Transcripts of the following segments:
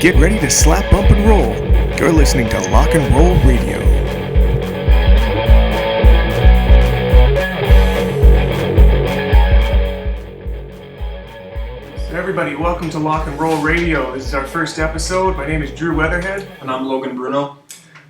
Get ready to slap, bump, and roll. You're listening to Lock and Roll Radio. Everybody, welcome to Lock and Roll Radio. This is our first episode. My name is Drew Weatherhead. And I'm Logan Bruno.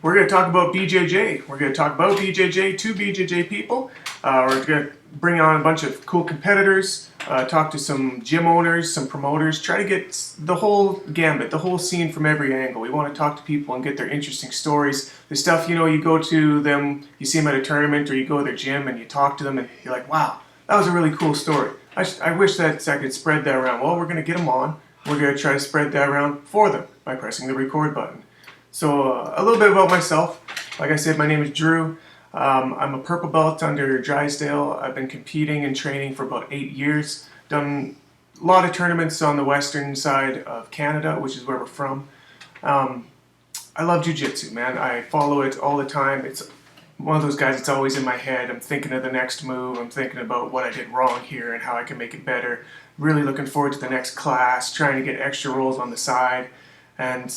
We're going to talk about BJJ. We're going to talk about BJJ, two BJJ people. We're going to bring on a bunch of cool competitors, talk to some gym owners, some promoters, try to get the whole gambit, the whole scene from every angle. We want to talk to people and get their interesting stories. The stuff, you go to them, you see them at a tournament, or you go to their gym and you talk to them and you're like, wow, that was a really cool story. I wish that I could spread that around. Well, we're going to get them on. We're going to try to spread that around for them by pressing the record button. So a little bit about myself. Like I said, my name is Drew. I'm a purple belt under Drysdale. I've been competing and training for about 8 years. Done a lot of tournaments on the western side of Canada, which is where we're from. I love jiu-jitsu, man. I follow it all the time. It's one of those guys that's always in my head. I'm thinking of the next move. I'm thinking about what I did wrong here and how I can make it better. Really looking forward to the next class, trying to get extra rolls on the side. And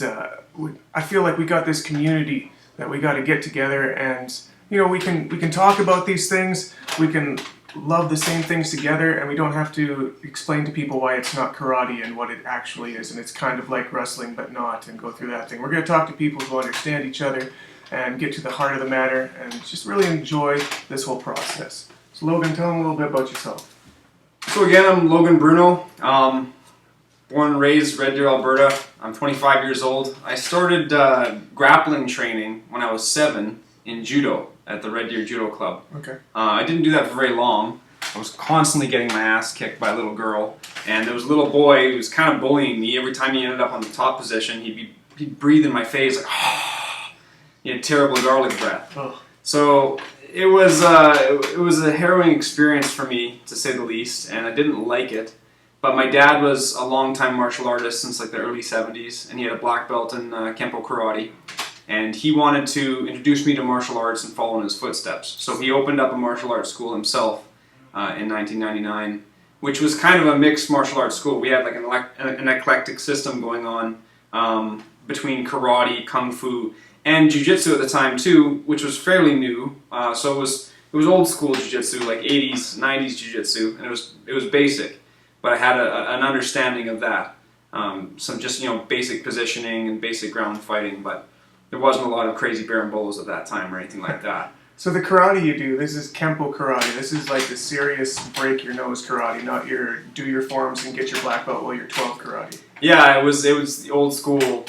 I feel like we got this community that we got to get together and we can talk about these things, we can love the same things together, and we don't have to explain to people why it's not karate and what it actually is, and it's kind of like wrestling but not, and go through that thing. We're going to talk to people who understand each other and get to the heart of the matter and just really enjoy this whole process. So Logan, tell them a little bit about yourself. So again, I'm Logan Bruno, born and raised Red Deer, Alberta. I'm 25 years old. I started grappling training when I was 7 in judo at the Red Deer Judo Club. Okay. I didn't do that for very long. I was constantly getting my ass kicked by a little girl, and there was a little boy who was kind of bullying me. Every time he ended up on the top position, he'd breathe in my face like, he had terrible garlic breath. Oh. So it was a harrowing experience for me, to say the least, and I didn't like it. But my dad was a long-time martial artist since like the early 70s, and he had a black belt in Kempo Karate. And he wanted to introduce me to martial arts and follow in his footsteps. So he opened up a martial arts school himself in 1999, which was kind of a mixed martial arts school. We had like an eclectic system going on between karate, kung fu, and jiu-jitsu at the time too, which was fairly new. So it was old school jiu-jitsu, like 80s, 90s jiu-jitsu, and it was basic. But I had an understanding of that. Some just basic positioning and basic ground fighting, but there wasn't a lot of crazy barambolas at that time or anything like that. So the karate you do, this is Kempo Karate. This is like the serious break your nose karate, not your do your forms and get your black belt while you're 12 karate. Yeah, it was the old school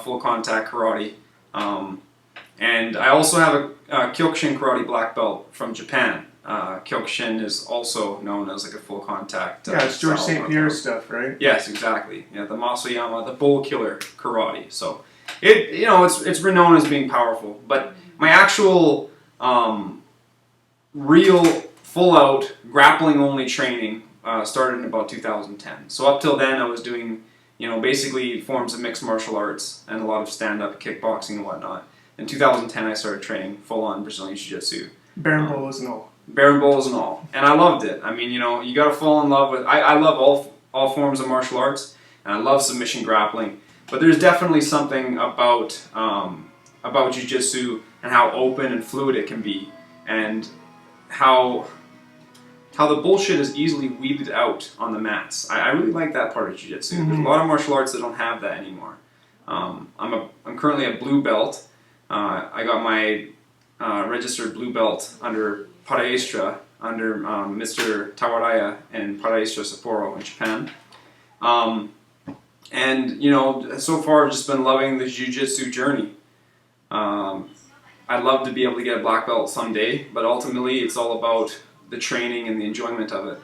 full contact karate. And I also have a Kyokushin karate black belt from Japan. Kyokushin is also known as like a full contact. Yeah, it's George St. Pierre stuff, right? Yes, exactly. Yeah, the Masayama, the bull killer karate. So it's renowned as being powerful. But my actual real full out grappling only training started in about 2010. So up till then I was doing basically forms of mixed martial arts and a lot of stand up kickboxing and whatnot. In 2010 I started training full on Brazilian Jiu-Jitsu. Barambolas and all. Barambolas and all. And I loved it. I mean, you gotta fall in love with I love all forms of martial arts, and I love submission grappling. But there's definitely something about jiu-jitsu and how open and fluid it can be, and how the bullshit is easily weeded out on the mats. I really like that part of jiu-jitsu. Mm-hmm. There's a lot of martial arts that don't have that anymore. I'm currently a blue belt. I got my registered blue belt under Paraestra, under Mr. Tawaraya in Paraestra Sapporo in Japan. And so far I've just been loving the jiu-jitsu journey. I'd love to be able to get a black belt someday, but ultimately it's all about the training and the enjoyment of it.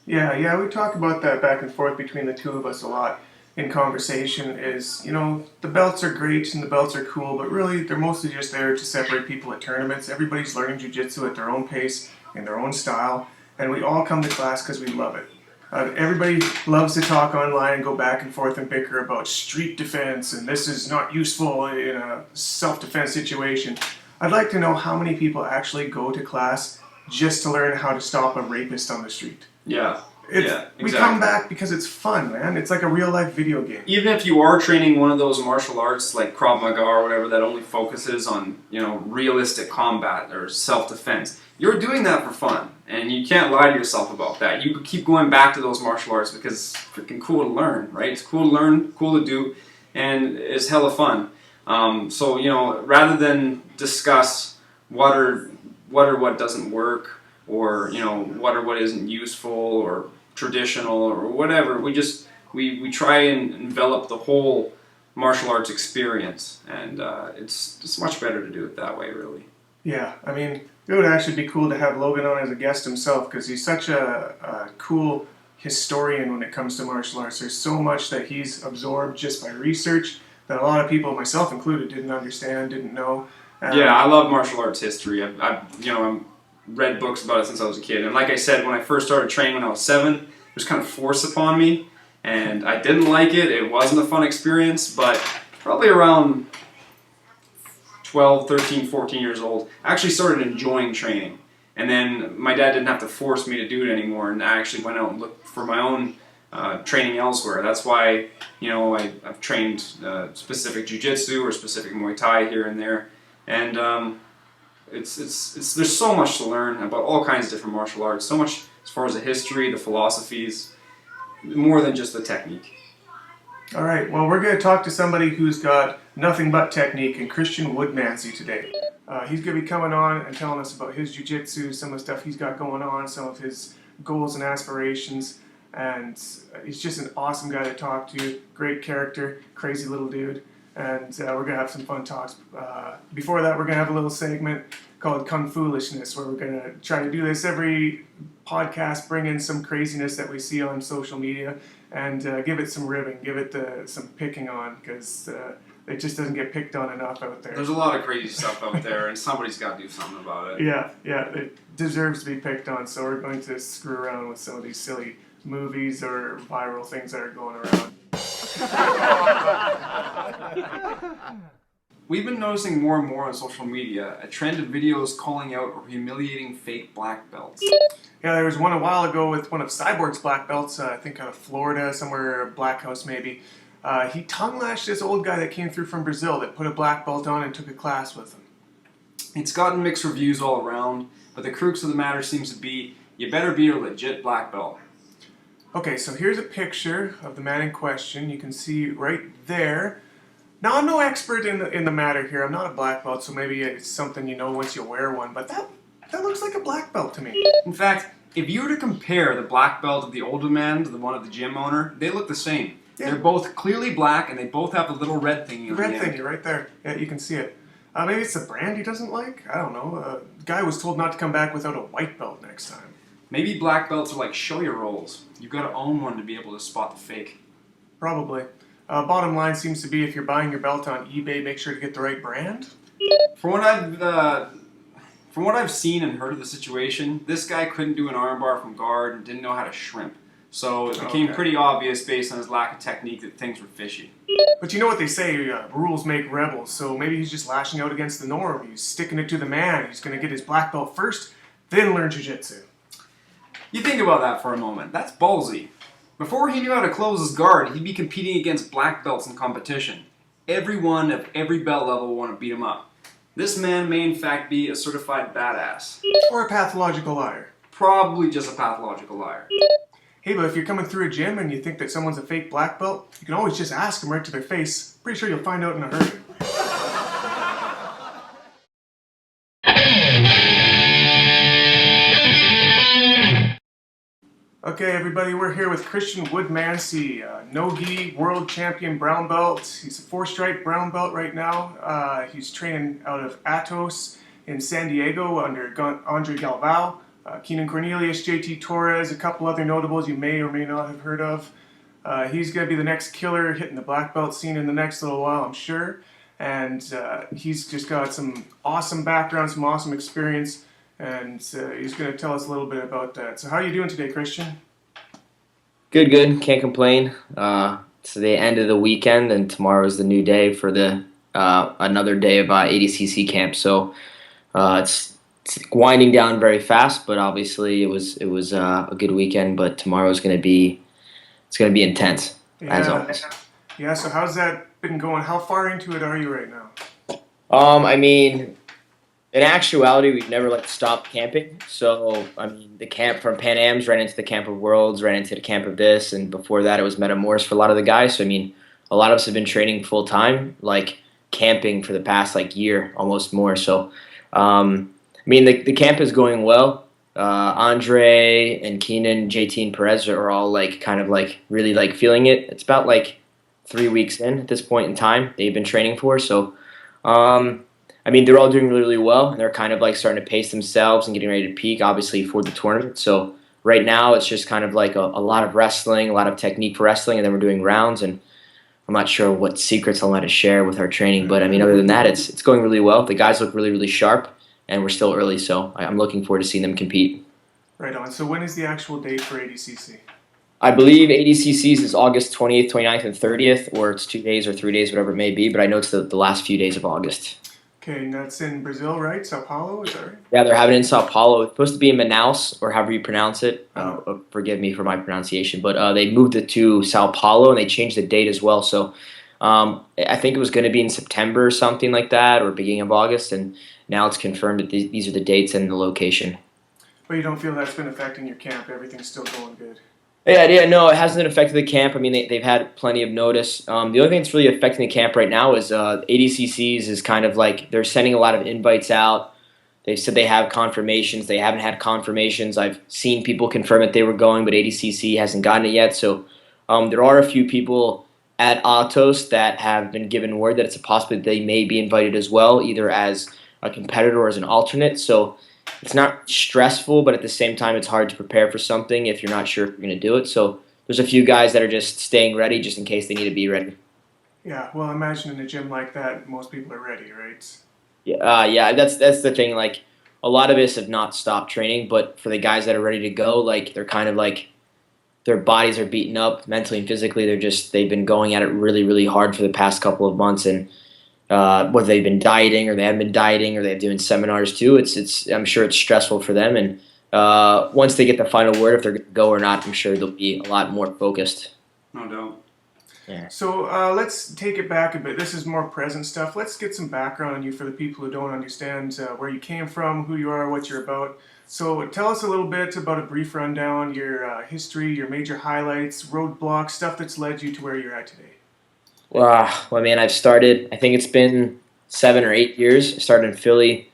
Yeah, we talk about that back and forth between the two of us a lot in conversation is, the belts are great and the belts are cool, but really they're mostly just there to separate people at tournaments. Everybody's learning jiu-jitsu at their own pace, in their own style, and we all come to class because we love it. Everybody loves to talk online and go back and forth and bicker about street defense and this is not useful in a self-defense situation. I'd like to know how many people actually go to class just to learn how to stop a rapist on the street. Yeah. We come back because it's fun, man. It's like a real life video game. Even if you are training one of those martial arts like Krav Maga or whatever that only focuses on, realistic combat or self-defense, you're doing that for fun. And you can't lie to yourself about that. You keep going back to those martial arts because it's freaking cool to learn, right? It's cool to learn, cool to do, and it's hella fun. So, rather than discuss what doesn't work, or what isn't useful or traditional or whatever, we try and envelop the whole martial arts experience, and it's much better to do it that way, really. Yeah, I mean, it would actually be cool to have Logan on as a guest himself, because he's such a cool historian when it comes to martial arts. There's so much that he's absorbed just by research that a lot of people, myself included, didn't understand, didn't know. Yeah, I love martial arts history. I've read books about it since I was a kid. And like I said, when I first started training when I was 7, it was kind of forced upon me, and I didn't like it. It wasn't a fun experience, but probably around 12, 13, 14 years old, I actually started enjoying training. And then my dad didn't have to force me to do it anymore, and I actually went out and looked for my own training elsewhere. That's why, I've trained specific jiu-jitsu or specific Muay Thai here and there. And there's so much to learn about all kinds of different martial arts, so much as far as the history, the philosophies, more than just the technique. All right, well, we're going to talk to somebody who's got nothing but technique, and Kristian Woodmansee today. He's going to be coming on and telling us about his jiu-jitsu, some of the stuff he's got going on, some of his goals and aspirations, and he's just an awesome guy to talk to, great character, crazy little dude. And we're going to have some fun talks. Before that, we're going to have a little segment called Kung Foolishness, where we're going to try to do this every podcast, bring in some craziness that we see on social media, and give it some ribbing, give it some picking on, because it just doesn't get picked on enough out there. There's a lot of crazy stuff out there, and somebody's got to do something about it. Yeah, it deserves to be picked on, so we're going to screw around with some of these silly movies or viral things that are going around. We've been noticing more and more on social media a trend of videos calling out or humiliating fake black belts. Yeah, there was one a while ago with one of Cyborg's black belts, I think out of Florida, somewhere, Black House maybe. He tongue-lashed this old guy that came through from Brazil that put a black belt on and took a class with him. It's gotten mixed reviews all around, but the crux of the matter seems to be, you better be a legit black belt. Okay, so here's a picture of the man in question. You can see right there. Now, I'm no expert in the matter here. I'm not a black belt, so maybe it's something you know once you wear one, but that looks like a black belt to me. In fact, if you were to compare the black belt of the older man to the one of the gym owner, they look the same. Yeah. They're both clearly black, and they both have the little red thingy on the end. Red thingy right there. Yeah, you can see it. Maybe it's the brand he doesn't like? I don't know. The guy was told not to come back without a white belt next time. Maybe black belts are like show-your rolls. You've got to own one to be able to spot the fake. Probably. Bottom line seems to be if you're buying your belt on eBay, make sure to get the right brand. From what I've seen and heard of the situation, this guy couldn't do an armbar from guard and didn't know how to shrimp. So it became pretty obvious based on his lack of technique that things were fishy. But you know what they say, rules make rebels, so maybe he's just lashing out against the norm. He's sticking it to the man. He's going to get his black belt first, then learn jiu-jitsu. You think about that for a moment. That's ballsy. Before he knew how to close his guard, he'd be competing against black belts in competition. Everyone of every belt level will want to beat him up. This man may in fact be a certified badass. Or a pathological liar. Probably just a pathological liar. Hey, but if you're coming through a gym and you think that someone's a fake black belt, you can always just ask them right to their face. Pretty sure you'll find out in a hurry. Okay, everybody, we're here with Kristian Woodmansee, NoGi world champion brown belt. He's a 4-stripe brown belt right now. He's training out of Atos in San Diego under Andre Galvao. Keenan Cornelius, JT Torres, a couple other notables you may or may not have heard of. He's going to be the next killer hitting the black belt scene in the next little while, I'm sure. And he's just got some awesome background, some awesome experience, and he's going to tell us a little bit about that. So how are you doing today, Kristian? Good. Can't complain. It's the end of the weekend, and tomorrow is the new day for the another day of ADCC camp. So it's it's winding down very fast, but obviously it was a good weekend. But tomorrow's gonna be intense as Yeah. always. Yeah. So how's that been going? How far into it are you right now? I mean, in actuality, we've never like stopped camping. So I mean, the camp from Pan Am's ran into the Camp of Worlds, ran into the Camp of this, and before that, it was Metamorphs for a lot of the guys. So I mean, a lot of us have been training full time, like camping for the past like year, almost more. So, I mean, the camp is going well. Andre and Keenan, JT and Perez are all like kind of like really like feeling it. It's about like 3 weeks in at this point in time they've been training for. So. I mean, they're all doing really, really well, and they're kind of like starting to pace themselves and getting ready to peak, obviously, for the tournament. So right now, it's just kind of like a lot of wrestling, a lot of technique for wrestling, and then we're doing rounds. And I'm not sure what secrets I'll let to share with our training, but I mean, other than that, it's going really well. The guys look really, really sharp, and we're still early, so I'm looking forward to seeing them compete. Right on. So when is the actual date for ADCC? I believe ADCC's is August 20th, 29th, and 30th, or it's 2 days or 3 days, whatever it may be, but I know it's the last few days of August. Okay, and that's in Brazil, right? Sao Paulo, is that right? Yeah, they're having it in Sao Paulo. It's supposed to be in Manaus, or however you pronounce it. Oh. Forgive me for my pronunciation, but they moved it to Sao Paulo, and they changed the date as well. So I think it was going to be in September or something like that, or beginning of August, and now it's confirmed that these are the dates and the location. But you don't feel that's been affecting your camp? Everything's still going good? Yeah, no, it hasn't affected the camp. I mean, they've had plenty of notice. The only thing that's really affecting the camp right now is ADCCs is kind of like they're sending a lot of invites out. They've said they have confirmations. They haven't had confirmations. I've seen people confirm that they were going, but ADCC hasn't gotten it yet. So there are a few people at Atos that have been given word that it's a possibility they may be invited as well, either as a competitor or as an alternate. So it's not stressful, but at the same time, it's hard to prepare for something if you're not sure if you're going to do it. So there's a few guys that are just staying ready just in case they need to be ready. Yeah, well, imagine in a gym like that, most people are ready, right? Yeah, that's the thing. Like a lot of us have not stopped training, but for the guys that are ready to go, like they're kind of like their bodies are beaten up mentally and physically. They've been going at it really, really hard for the past couple of months, and whether they've been dieting or they haven't been dieting or they're doing seminars too, I'm sure it's stressful for them. And once they get the final word, if they're going to go or not, I'm sure they'll be a lot more focused. No doubt. Yeah. So let's take it back a bit. This is more present stuff. Let's get some background on you for the people who don't understand where you came from, who you are, what you're about. So tell us a little bit about a brief rundown, your history, your major highlights, roadblocks, stuff that's led you to where you're at today. Well, man, I think it's been 7 or 8 years. I started in Philly.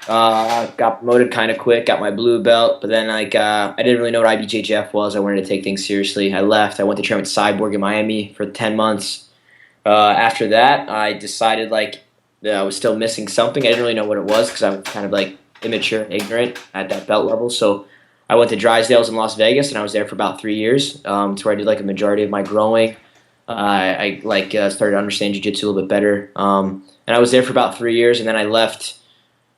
Got promoted kind of quick, got my blue belt, but then I didn't really know what IBJJF was. I wanted to take things seriously. I left. I went to train with Cyborg in Miami for 10 months. After that, I decided I was still missing something. I didn't really know what it was because I was kind of like immature, ignorant at that belt level. So I went to Drysdale's in Las Vegas, and I was there for about 3 years. It's where I did like a majority of my growing. I started to understand jiu-jitsu a little bit better. And I was there for about 3 years, and then I left.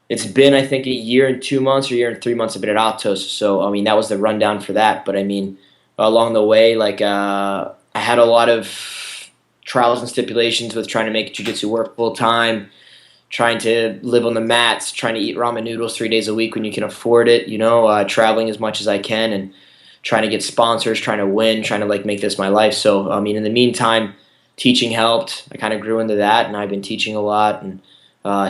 It's been, I think, a year and 2 months or a year and 3 months I've been at Atos. So, I mean, that was the rundown for that. But, I mean, along the way, I had a lot of trials and stipulations with trying to make jiu-jitsu work full-time, trying to live on the mats, trying to eat ramen noodles 3 days a week when you can afford it, traveling as much as I can and trying to get sponsors, trying to win, trying to make this my life. So, I mean, in the meantime, teaching helped. I kind of grew into that, and I've been teaching a lot, and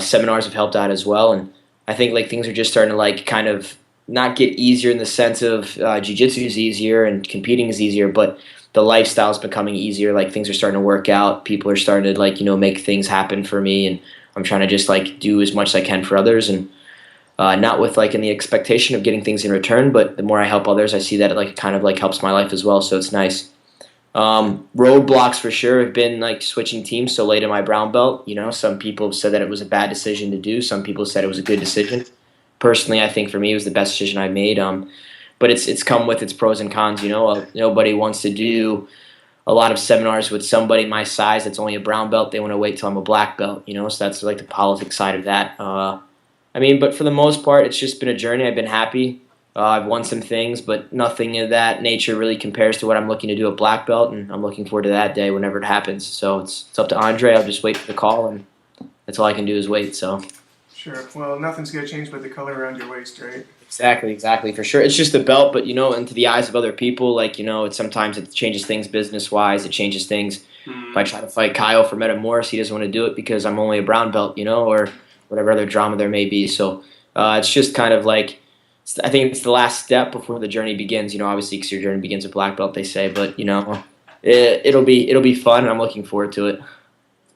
seminars have helped out as well. And I think things are just starting to kind of not get easier in the sense of jiu-jitsu is easier and competing is easier, but the lifestyle is becoming easier. Things are starting to work out. People are starting to make things happen for me, and I'm trying to just do as much as I can for others, and not with in the expectation of getting things in return, but the more I help others, I see that it kind of helps my life as well. So it's nice. Roadblocks for sure have been switching teams so late in my brown belt. Some people have said that it was a bad decision to do. Some people said it was a good decision. Personally, I think for me it was the best decision I made. But it's come with its pros and cons. Nobody wants to do a lot of seminars with somebody my size that's only a brown belt. They want to wait till I'm a black belt. So that's the politics side of that. But for the most part, it's just been a journey. I've been happy. I've won some things, but nothing of that nature really compares to what I'm looking to do at black belt, and I'm looking forward to that day whenever it happens. So it's up to Andre. I'll just wait for the call, and that's all I can do is wait. So Sure. Well, nothing's gonna change but the color around your waist, right? Exactly, for sure. It's just the belt, but into the eyes of other people, like it's sometimes it changes things business wise. It changes things. If I try to fight Kyle for Metamoris, he doesn't want to do it because I'm only a brown belt, or whatever other drama there may be. So it's just kind of like I think it's the last step before the journey begins. Obviously, because your journey begins with black belt, they say, but it'll be fun, and I'm looking forward to it.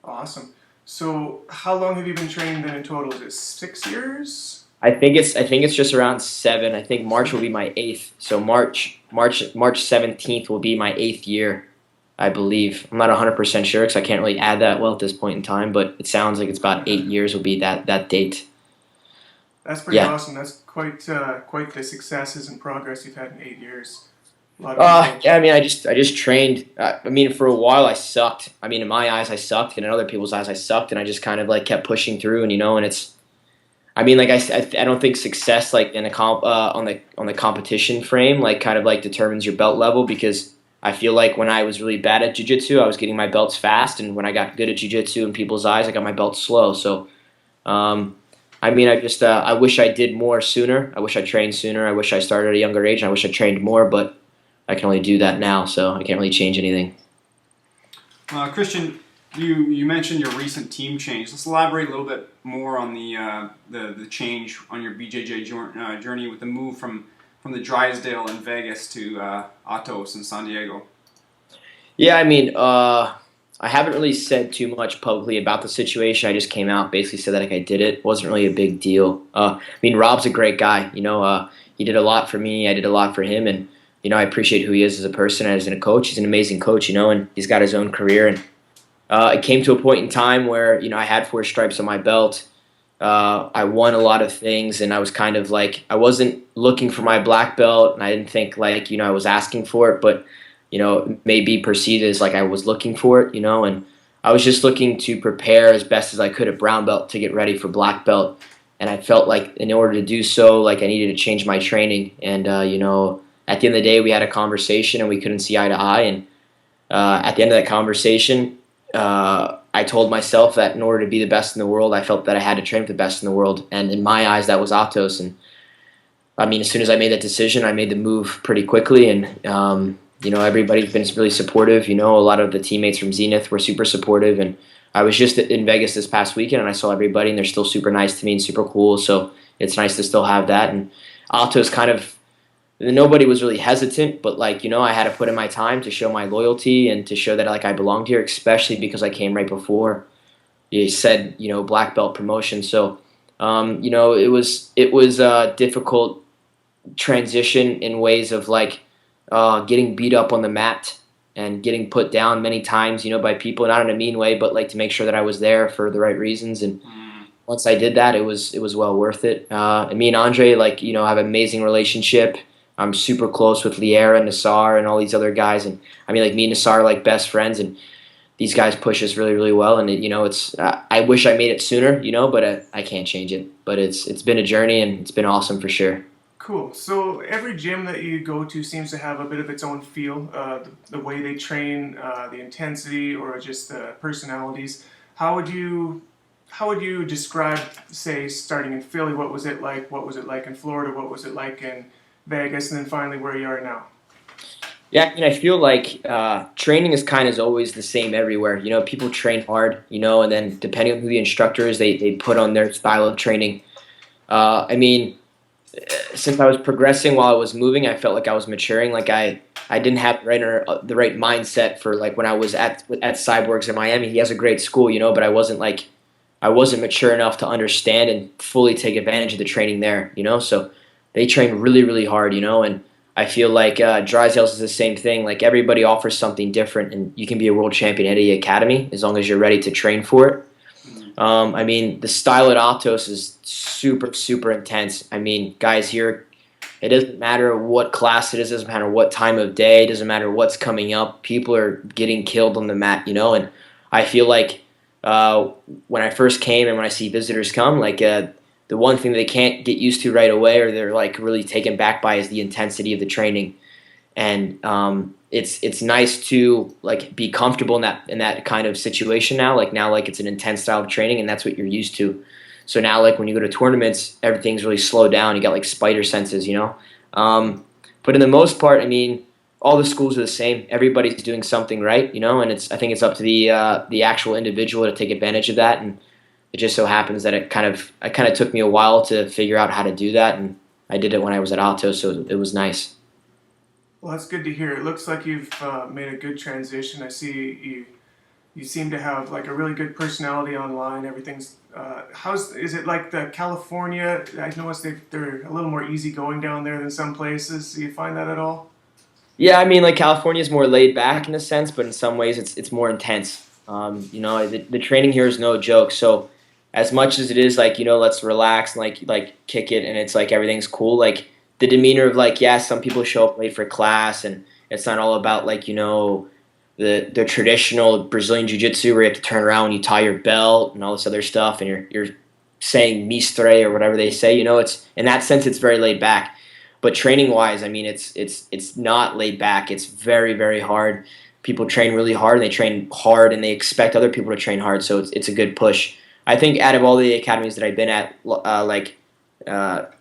Awesome. So, how long have you been training then in total? Is it 6 years? I think it's just around 7. I think March will be my 8th. So March 17th will be my 8th year, I believe. I'm not 100% sure because I can't really add that well at this point in time, but it sounds like it's about 8 years will be that date. That's pretty awesome. That's quite the successes and progress you've had in 8 years. A lot of people. Yeah, I just trained. For a while I sucked. In my eyes I sucked, and in other people's eyes I sucked, and I just kind of like kept pushing through, and it's. I don't think success like in on the competition frame like kind of like determines your belt level, because I feel like when I was really bad at jiu-jitsu, I was getting my belts fast, and when I got good at jiu-jitsu in people's eyes, I got my belts slow. So, I wish I did more sooner. I wish I trained sooner. I wish I started at a younger age. And I wish I trained more, but I can only do that now, so I can't really change anything. Kristian, you mentioned your recent team change. Let's elaborate a little bit more on the change on your BJJ journey with the move from the Drysdale in Vegas to Atos in San Diego. Yeah, I haven't really said too much publicly about the situation. I just came out, basically said that I did it. It wasn't really a big deal. Rob's a great guy. He did a lot for me. I did a lot for him, and I appreciate who he is as a person and as a coach. He's an amazing coach, and he's got his own career. And it came to a point in time where I had 4 stripes on my belt. I won a lot of things, and I was kind of like I wasn't looking for my black belt, and I didn't think like I was asking for it, but it may be perceived as like I was looking for it, and I was just looking to prepare as best as I could at brown belt to get ready for black belt. And I felt like in order to do so, like I needed to change my training. And at the end of the day, we had a conversation and we couldn't see eye to eye. And at the end of that conversation, I told myself that in order to be the best in the world, I felt that I had to train with the best in the world. And in my eyes, that was Atos. And as soon as I made that decision, I made the move pretty quickly. And everybody's been really supportive. A lot of the teammates from Zenith were super supportive. And I was just in Vegas this past weekend, and I saw everybody, and they're still super nice to me and super cool. So it's nice to still have that. And Atos kind of, nobody was really hesitant, but I had to put in my time to show my loyalty and to show that I belonged here, especially because I came right before you said black belt promotion. So it was a difficult transition in ways of getting beat up on the mat and getting put down many times, by people, not in a mean way, but to make sure that I was there for the right reasons. And once I did that, it was well worth it. And me and Andre, have an amazing relationship. I'm super close with Liera, Nassar, and all these other guys. And me and Nassar are best friends, and these guys push us really, really well. And it's I wish I made it sooner, but I can't change it. But it's been a journey, and it's been awesome for sure. Cool. So every gym that you go to seems to have a bit of its own feel, the way they train, the intensity, or just the personalities. How would you describe, say, starting in Philly? What was it like? What was it like in Florida? What was it like in Vegas? And then finally where you are now? Yeah, I feel like training is kind of always the same everywhere. People train hard, and then depending on who the instructor is, they put on their style of training. Since I was progressing while I was moving, I felt like I was maturing. I didn't have the right mindset for when I was at Cyborgs in Miami. He has a great school, but I wasn't mature enough to understand and fully take advantage of the training there, So they train really, really hard, and I feel like Drysdale's is the same thing. Everybody offers something different, and you can be a world champion at any academy as long as you're ready to train for it. The style at Atos is super, super intense. Guys here, it doesn't matter what class it is, it doesn't matter what time of day, it doesn't matter what's coming up. People are getting killed on the mat, and I feel like when I first came and when I see visitors come, the one thing they can't get used to right away or they're really taken back by is the intensity of the training. And it's nice to be comfortable in that kind of situation now. Now it's an intense style of training, and that's what you're used to. So now, like, when you go to tournaments, everything's really slowed down. You got, like, spider senses, you know? But in the most part, I mean, all the schools are the same. Everybody's doing something right, you know, and I think it's up to the actual individual to take advantage of that. And it just so happens that it kind of took me a while to figure out how to do that, and I did it when I was at Alto, so it was nice. Well, that's good to hear. It looks like you've made a good transition. I see you seem to have like a really good personality online. Everything's is it like the California? I noticed they're a little more easygoing down there than some places. Do you find that at all? Yeah, I mean, like, California is more laid back in a sense, but in some ways it's more intense. You know, the training here is no joke. So as much as it is like, you know, let's relax and like kick it, and it's like everything's cool, like the demeanor of, like, yeah, some people show up late for class, and it's not all about, like, you know, the traditional Brazilian jiu-jitsu where you have to turn around and you tie your belt and all this other stuff, and you're saying mistre or whatever they say. You know, it's in that sense it's very laid back. But training wise, I mean, it's not laid back. It's very, very hard. People train really hard, and they train hard, and they expect other people to train hard. So it's a good push. I think out of all the academies that I've been at,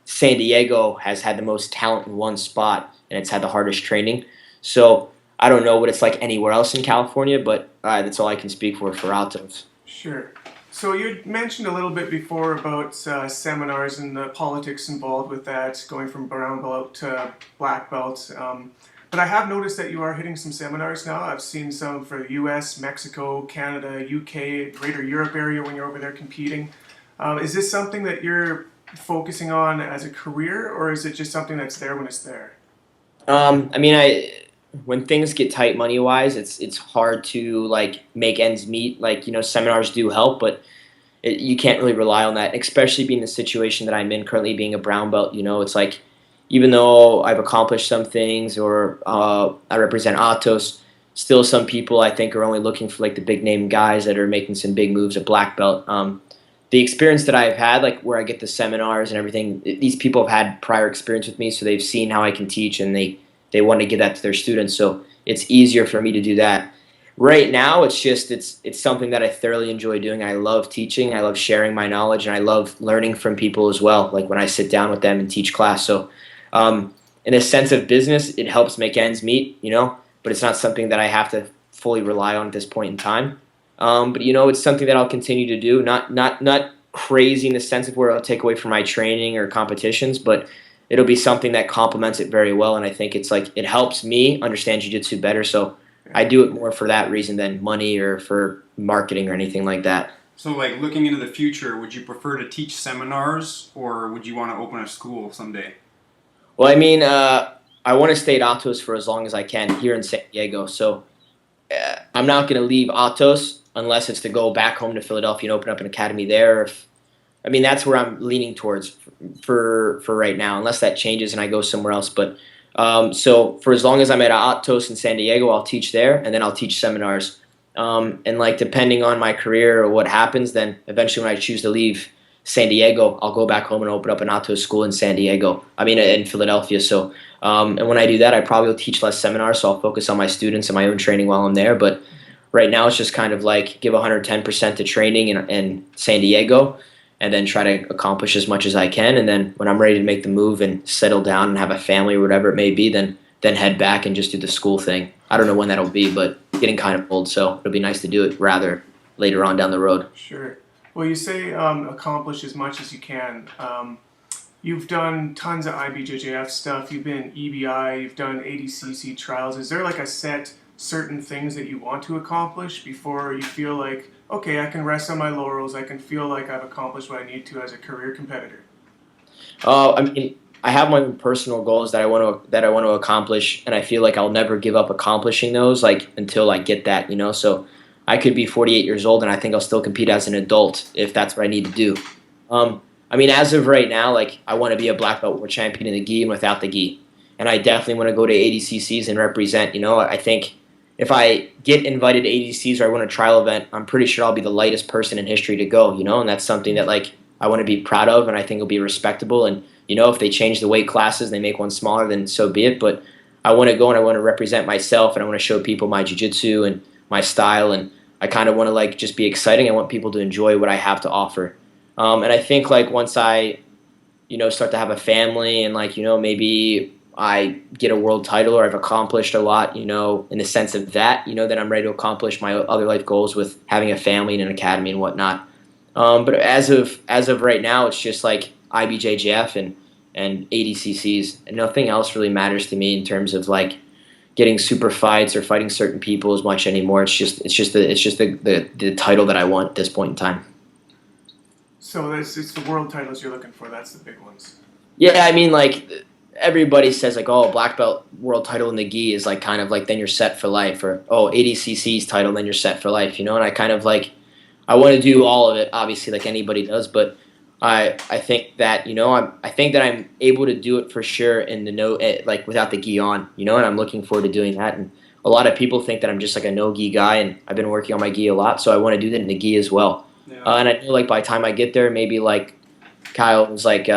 San Diego has had the most talent in one spot, and it's had the hardest training. So I don't know what it's like anywhere else in California, but that's all I can speak for Altos. Sure. So you mentioned a little bit before about seminars and the politics involved with that, going from brown belt to black belt. But I have noticed that you are hitting some seminars now. I've seen some for the U.S., Mexico, Canada, UK, Greater Europe area when you're over there competing. Is this something that you're focusing on as a career, or is it just something that's there when it's there? I mean, when things get tight money wise, it's hard to like make ends meet. Like, you know, seminars do help, but you can't really rely on that, especially being the situation that I'm in currently, being a brown belt. You know, it's like, even though I've accomplished some things, or I represent Atos, still some people I think are only looking for like the big name guys that are making some big moves at black belt. The experience that I've had, like where I get the seminars and everything, these people have had prior experience with me, so they've seen how I can teach, and they want to give that to their students. So it's easier for me to do that. Right now, it's something that I thoroughly enjoy doing. I love teaching. I love sharing my knowledge, and I love learning from people as well. Like when I sit down with them and teach class. So in a sense of business, it helps make ends meet, you know, but it's not something that I have to fully rely on at this point in time. But, you know, it's something that I'll continue to do. Not crazy in the sense of where I'll take away from my training or competitions, but it'll be something that complements it very well. And I think it's like, it helps me understand jiu-jitsu better. So I do it more for that reason than money or for marketing or anything like that. So, like, looking into the future, would you prefer to teach seminars, or would you want to open a school someday? Well, I mean, I want to stay at Atos for as long as I can here in San Diego. So I'm not going to leave Atos unless it's to go back home to Philadelphia and open up an academy there. I mean, that's where I'm leaning towards for right now, unless that changes and I go somewhere else. But so for as long as I'm at Atos in San Diego, I'll teach there, and then I'll teach seminars. And like, depending on my career or what happens, then eventually when I choose to leave San Diego, I'll go back home and open up an Atos school in San Diego. I mean, in Philadelphia. So, and when I do that, I probably will teach less seminars, so I'll focus on my students and my own training while I'm there. But right now, it's just kind of like give 110% to training in San Diego, and then try to accomplish as much as I can. And then when I'm ready to make the move and settle down and have a family or whatever it may be, then head back and just do the school thing. I don't know when that'll be, but getting kind of old, so it'll be nice to do it rather later on down the road. Sure. Well, you say accomplish as much as you can. You've done tons of IBJJF stuff. You've been EBI. You've done ADCC trials. Is there like a set certain things that you want to accomplish before you feel like, okay, I can rest on my laurels. I can feel like I've accomplished what I need to as a career competitor? I mean, I have my own personal goals that I want to accomplish, and I feel like I'll never give up accomplishing those, like, until I get that, you know. So I could be 48 years old, and I think I'll still compete as an adult if that's what I need to do. I mean, as of right now, like, I want to be a black belt world champion in the gi and without the gi, and I definitely want to go to ADCCs and represent. You know, I think if I get invited to ADCCs or I win a trial event, I'm pretty sure I'll be the lightest person in history to go. You know, and that's something that, like, I want to be proud of, and I think it'll be respectable. And you know, if they change the weight classes and they make one smaller, then so be it. But I want to go and I want to represent myself, and I want to show people my jiu-jitsu and my style, and I kind of want to, like, just be exciting. I want people to enjoy what I have to offer. And I think like once I, start to have a family and like, maybe I get a world title or I've accomplished a lot, in the sense of that, then I'm ready to accomplish my other life goals with having a family and an academy and whatnot. But as of right now, it's just like IBJJF and ADCCs, and nothing else really matters to me in terms of like getting super fights or fighting certain people as much anymore. It's just the title that I want at this point in time. So it's the world titles you're looking for. That's the big ones. Yeah, I mean, like everybody says, like, oh, black belt world title in the gi is like kind of like then you're set for life, or oh, ADCC's title, then you're set for life, And I kind of like I want to do all of it, obviously, like anybody does, but I think that I think that I'm able to do it for sure in the like without the gi on, and I'm looking forward to doing that. And a lot of people think that I'm just like a no gi guy, and I've been working on my gi a lot, so I want to do that in the gi as well. Yeah. And I know like by the time I get there, maybe like Kyle was like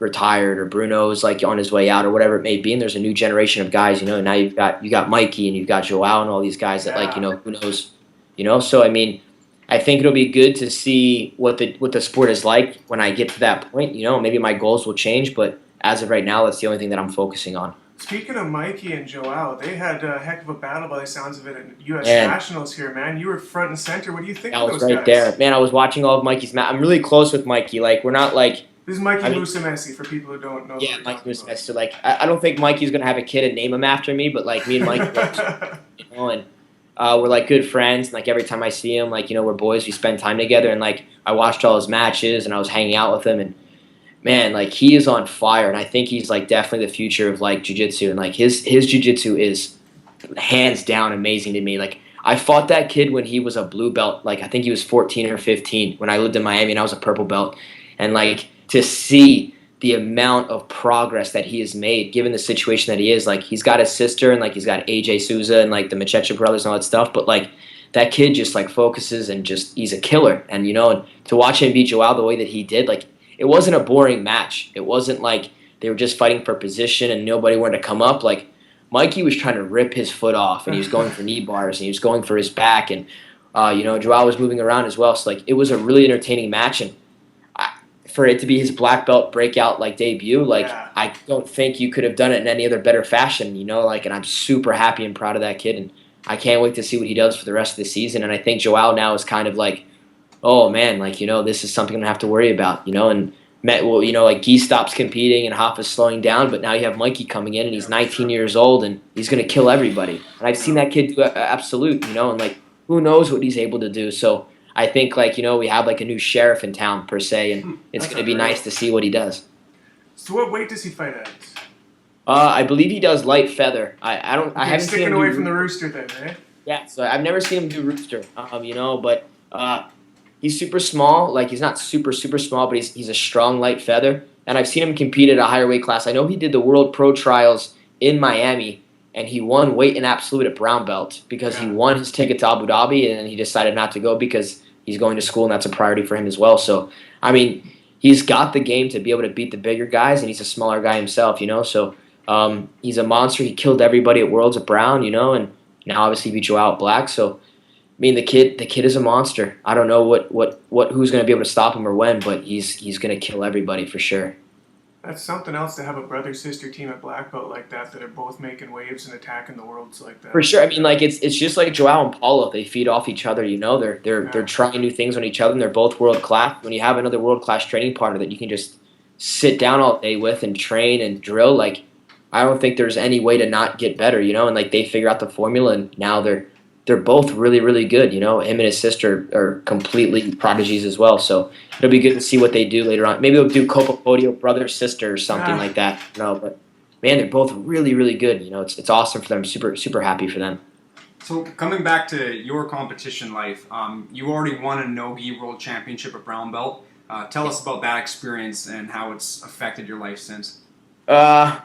retired, or Bruno is like on his way out, or whatever it may be, and there's a new generation of guys. Now you got Mikey and you've got Joao and all these guys that like who knows, So I mean, I think it'll be good to see what the sport is like when I get to that point. Maybe my goals will change, but as of right now, that's the only thing that I'm focusing on. Speaking of Mikey and Joao, they had a heck of a battle by the sounds of it at U.S. Nationals here, man. You were front and center. What do you think of those guys? I was right there. Man, I was watching all of Mikey's match. I'm really close with Mikey. Like, we're not like... This is Mikey Musamesi, for people who don't know. Yeah, Mikey Musamesi. So, like, I don't think Mikey's going to have a kid and name him after me, but, like, me and Mikey, and we're, like, good friends. And, like, every time I see him, like, we're boys. We spend time together. And, like, I watched all his matches, and I was hanging out with him, and man, like he is on fire, and I think he's like definitely the future of like jiu-jitsu, and like his jiu-jitsu is hands down amazing to me. Like I fought that kid when he was a blue belt, like I think he was 14 or 15 when I lived in Miami, and I was a purple belt, and like to see the amount of progress that he has made given the situation that he is, like he's got his sister and like he's got AJ Souza and like the Machecha brothers and all that stuff, but like that kid just like focuses and just he's a killer, and and to watch him beat Joao the way that he did, like it wasn't a boring match. It wasn't like they were just fighting for position and nobody wanted to come up. Like Mikey was trying to rip his foot off, and he was going for knee bars, and he was going for his back, and Joao was moving around as well. So like it was a really entertaining match, and for it to be his black belt breakout like debut, like I don't think you could have done it in any other better fashion. Like, and I'm super happy and proud of that kid, and I can't wait to see what he does for the rest of the season. And I think Joao now is kind of like, oh man, like this is something I'm gonna have to worry about, and like Guy stops competing and Hop is slowing down, but now you have Mikey coming in and he's 19 years old and he's gonna kill everybody. And I've seen that kid do absolute, and like who knows what he's able to do. So I think like we have like a new sheriff in town per se, and it's gonna be nice to see what he does. So what weight does he fight at? I believe he does light feather. I haven't seen him sticking away from the rooster then, eh? Yeah, so I've never seen him do rooster. But he's super small. Like he's not super small, but he's a strong light feather. And I've seen him compete at a higher weight class. I know he did the World Pro Trials in Miami, and he won weight in absolute at brown belt because he won his ticket to Abu Dhabi, and then he decided not to go because he's going to school, and that's a priority for him as well. So I mean, he's got the game to be able to beat the bigger guys, and he's a smaller guy himself. So he's a monster. He killed everybody at Worlds at brown. And now obviously beat Joao at black. So I mean, the kid is a monster. I don't know who's going to be able to stop him or when, but he's going to kill everybody for sure. That's something else to have a brother-sister team at black belt like that are both making waves and attacking the worlds like that. For sure. I mean, like it's just like Joao and Paulo. They feed off each other. They're trying new things on each other, and they're both world class. When you have another world class training partner that you can just sit down all day with and train and drill, like I don't think there's any way to not get better. And like they figure out the formula, and now they're both really, really good. Him and his sister are completely prodigies as well. So it'll be good to see what they do later on. Maybe they'll do Copa Podio brother sister or something like that. But man, they're both really, really good. It's awesome for them. Super, super happy for them. So coming back to your competition life, you already won a NoGi World Championship at brown belt. Tell us about that experience and how it's affected your life since. I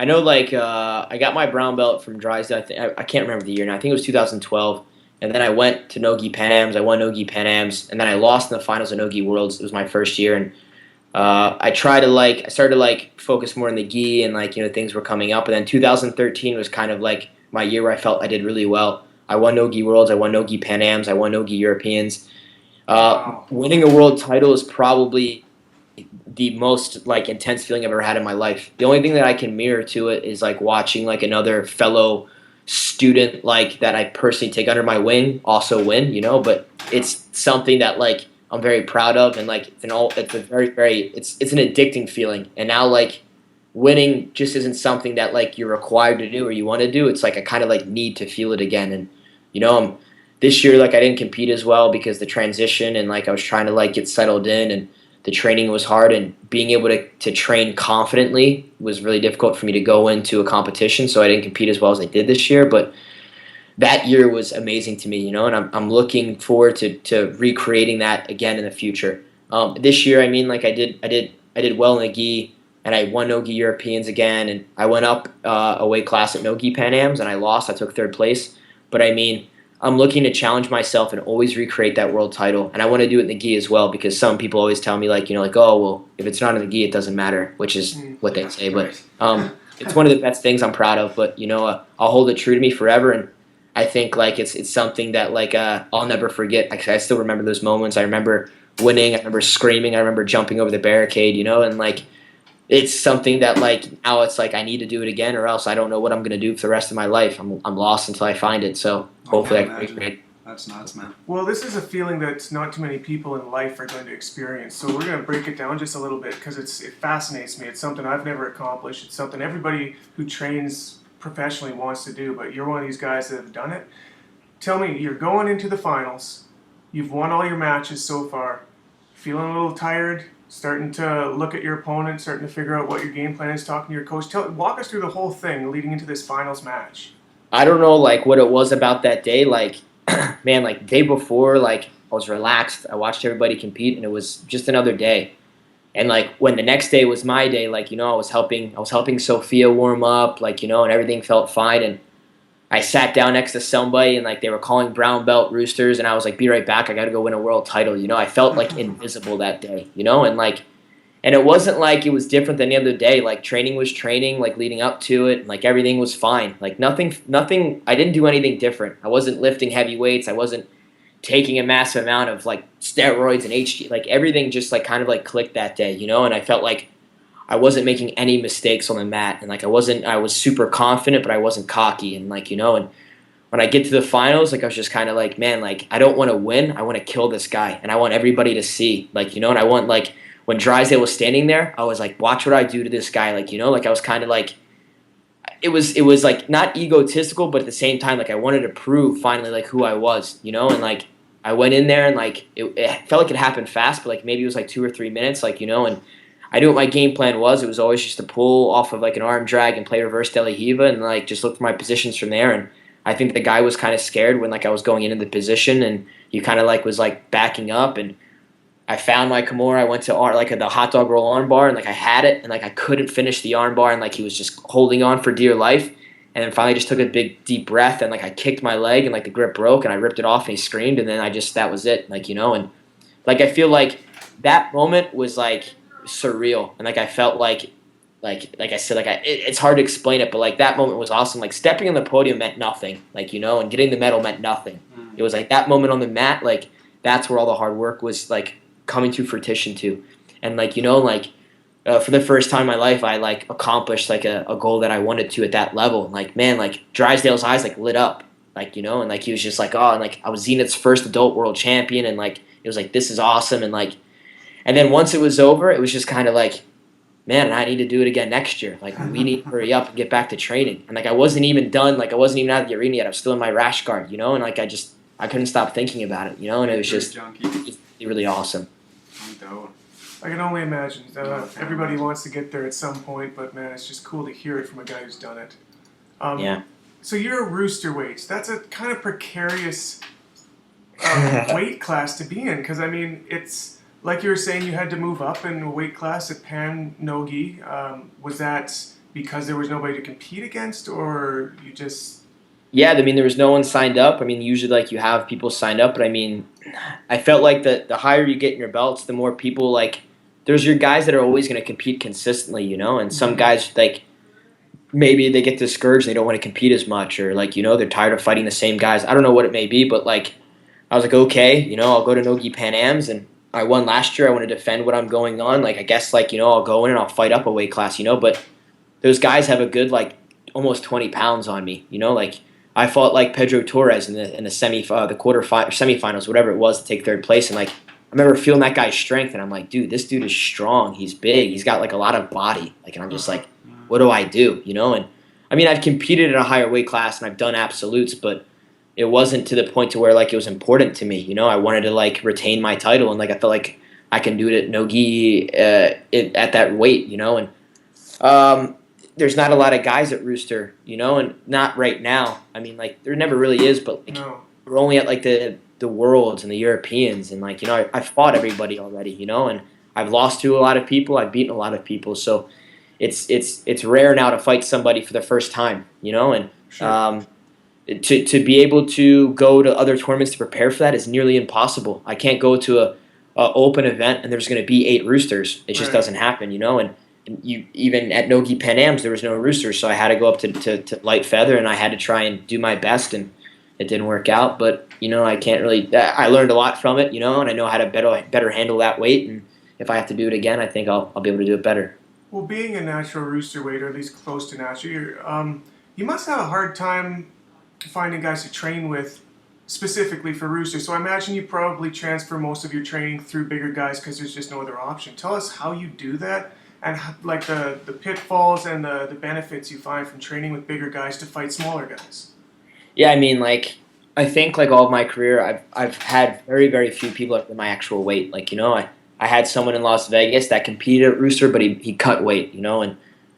know, I got my brown belt from Drysdale. I can't remember the year now. I think it was 2012. And then I went to NoGi Pan Ams. I won NoGi Pan Ams. And then I lost in the finals of NoGi Worlds. It was my first year. And I started to focus more on the gi and, things were coming up. And then 2013 was kind of like my year where I felt I did really well. I won NoGi Worlds. I won NoGi Pan Ams. I won NoGi Europeans. Wow. Winning a world title is probably the most like intense feeling I've ever had in my life. The only thing that I can mirror to it is like watching like another fellow student like that I personally take under my wing also win, you know, but it's something that like I'm very proud of, and like it's a very it's an addicting feeling. And now like winning just isn't something that like you're required to do or you want to do. It's like I kind of like need to feel it again. And you know, this year like I didn't compete as well because the transition, and like I was trying to like get settled in, and the training was hard, and being able to train confidently was really difficult for me to go into a competition. So I didn't compete as well as I did this year, but that year was amazing to me, you know, and I'm looking forward to recreating that again in the future. This year, I mean, like I did well in the gi, and I won NoGi Europeans again, and I went up a weight class at NoGi Pan Ams, and I lost. I took 3rd place, but I mean, I'm looking to challenge myself and always recreate that world title, and I want to do it in the gi as well, because some people always tell me like, you know, like, oh well, if it's not in the gi, it doesn't matter, which is what they say, but it's one of the best things I'm proud of. But you know, I'll hold it true to me forever, and I think like it's something that like I'll never forget. I still remember those moments. I remember winning. I remember screaming. I remember jumping over the barricade. You know, and like it's something that like now it's like I need to do it again, or else I don't know what I'm gonna do for the rest of my life. I'm lost until I find it. So hopefully I can recreate. That's nuts, man. Well, this is a feeling that not too many people in life are going to experience. So we're going to break it down just a little bit because it fascinates me. It's something I've never accomplished. It's something everybody who trains professionally wants to do, but you're one of these guys that have done it. Tell me, you're going into the finals. You've won all your matches so far. Feeling a little tired, starting to look at your opponent, starting to figure out what your game plan is, talking to your coach. Walk us through the whole thing leading into this finals match. I don't know like what it was about that day. Like, man, like day before, like I was relaxed. I watched everybody compete, and it was just another day. And like when the next day was my day, like, you know, I was helping Sophia warm up, like, you know, and everything felt fine. And I sat down next to somebody, and like they were calling brown belt roosters, and I was like, be right back. I got to go win a world title. You know, I felt like invisible that day, you know, and like, and it wasn't like it was different than the other day. Like training was training, like leading up to it, and like everything was fine. Like nothing, I didn't do anything different. I wasn't lifting heavy weights. I wasn't taking a massive amount of like steroids and HG. Like everything just like kind of like clicked that day, you know, and I felt like I wasn't making any mistakes on the mat, and like I was super confident, but I wasn't cocky, and like, you know, and when I get to the finals, like I was just kind of like, man, like I don't want to win. I want to kill this guy, and I want everybody to see, like, you know, and I want like, when Drysdale was standing there, I was like, watch what I do to this guy. Like, you know, like I was kind of like, it was like not egotistical, but at the same time, like I wanted to prove finally like who I was, you know, and like I went in there, and like it felt like it happened fast, but like maybe it was like 2 or 3 minutes, like, you know, and I knew what my game plan was. It was always just to pull off of like an arm drag and play reverse De La Hiva, and like just look for my positions from there. And I think the guy was kind of scared when like I was going into the position, and he kind of like was like backing up, and I found my Kimura. I went to like the hot dog roll arm bar, and like I had it, and like I couldn't finish the arm bar, and like he was just holding on for dear life. And then finally just took a big deep breath, and like I kicked my leg, and like the grip broke, and I ripped it off, and he screamed, and then that was it. Like, you know, and like I feel like that moment was like surreal, and like I felt like I said, like it's hard to explain it, but like that moment was awesome. Like stepping on the podium meant nothing, like, you know, and getting the medal meant nothing. It was like that moment on the mat, like that's where all the hard work was like coming to fruition to. And like, you know, like for the first time in my life, I like accomplished like a goal that I wanted to at that level. And like, man, like Drysdale's eyes like lit up, like, you know, and like he was just like, oh, and like I was Zenith's first adult world champion, and like it was like, this is awesome. And like, and then once it was over, it was just kind of like, man, I need to do it again next year. Like we need to hurry up and get back to training. And like I wasn't even done, like I wasn't even out of the arena yet. I was still in my rash guard, you know, and like I couldn't stop thinking about it, you know, and it was just really awesome. I can only imagine. Everybody wants to get there at some point, but man, it's just cool to hear it from a guy who's done it. Yeah. So you're a rooster weights. That's a kind of precarious weight class to be in, because I mean, it's like you were saying, you had to move up in a weight class at Pan NoGi. Was that because there was nobody to compete against, or you just? Yeah, I mean, there was no one signed up. I mean, usually like you have people signed up, but I mean, I felt like the higher you get in your belts, the more people like. There's your guys that are always going to compete consistently, you know, and some guys like maybe they get discouraged and they don't want to compete as much, or like, you know, they're tired of fighting the same guys. I don't know what it may be, but like I was like, okay, I'll go to NoGi Pan Ams, and I won last year. I want to defend what I'm going on. Like, I guess, like, I'll go in and I'll fight up a weight class, but those guys have a good, like, almost 20 pounds on me, like, I fought, like, Pedro Torres in the the semifinals, whatever it was, to take third place, and, like, I remember feeling that guy's strength, and I'm like, dude, this dude is strong. He's big. He's got, like, a lot of body. Like, and I'm just like, what do I do, And, I mean, I've competed at a higher weight class, and I've done absolutes, but it wasn't to the point to where, like, it was important to me. I wanted to, like, retain my title, and, like, I felt like I can do it at NoGi at that weight, and there's not a lot of guys at Rooster, and not right now. I mean, like, there never really is, but, like, No. we're only at, like, the Worlds and the Europeans, and, like, I've fought everybody already, and I've lost to a lot of people, I've beaten a lot of people, so it's rare now to fight somebody for the first time, and Sure. to be able to go to other tournaments to prepare for that is nearly impossible. I can't go to a open event and there's going to be 8 roosters. It just Right. doesn't happen, and you even at NoGi Pan Ams there was no roosters, so I had to go up to light feather, and I had to try and do my best, and it didn't work out. But I can't really. I learned a lot from it, and I know how to better handle that weight. And if I have to do it again, I think I'll be able to do it better. Well, being a natural rooster weight, or at least close to natural, you must have a hard time finding guys to train with specifically for rooster. So I imagine you probably transfer most of your training through bigger guys because there's just no other option. Tell us how you do that, and like the pitfalls and the benefits you find from training with bigger guys to fight smaller guys. Yeah, I mean, like, I think, like, all of my career, I've had very, very few people at my actual weight. Like, I had someone in Las Vegas that competed at Rooster, but he cut weight, and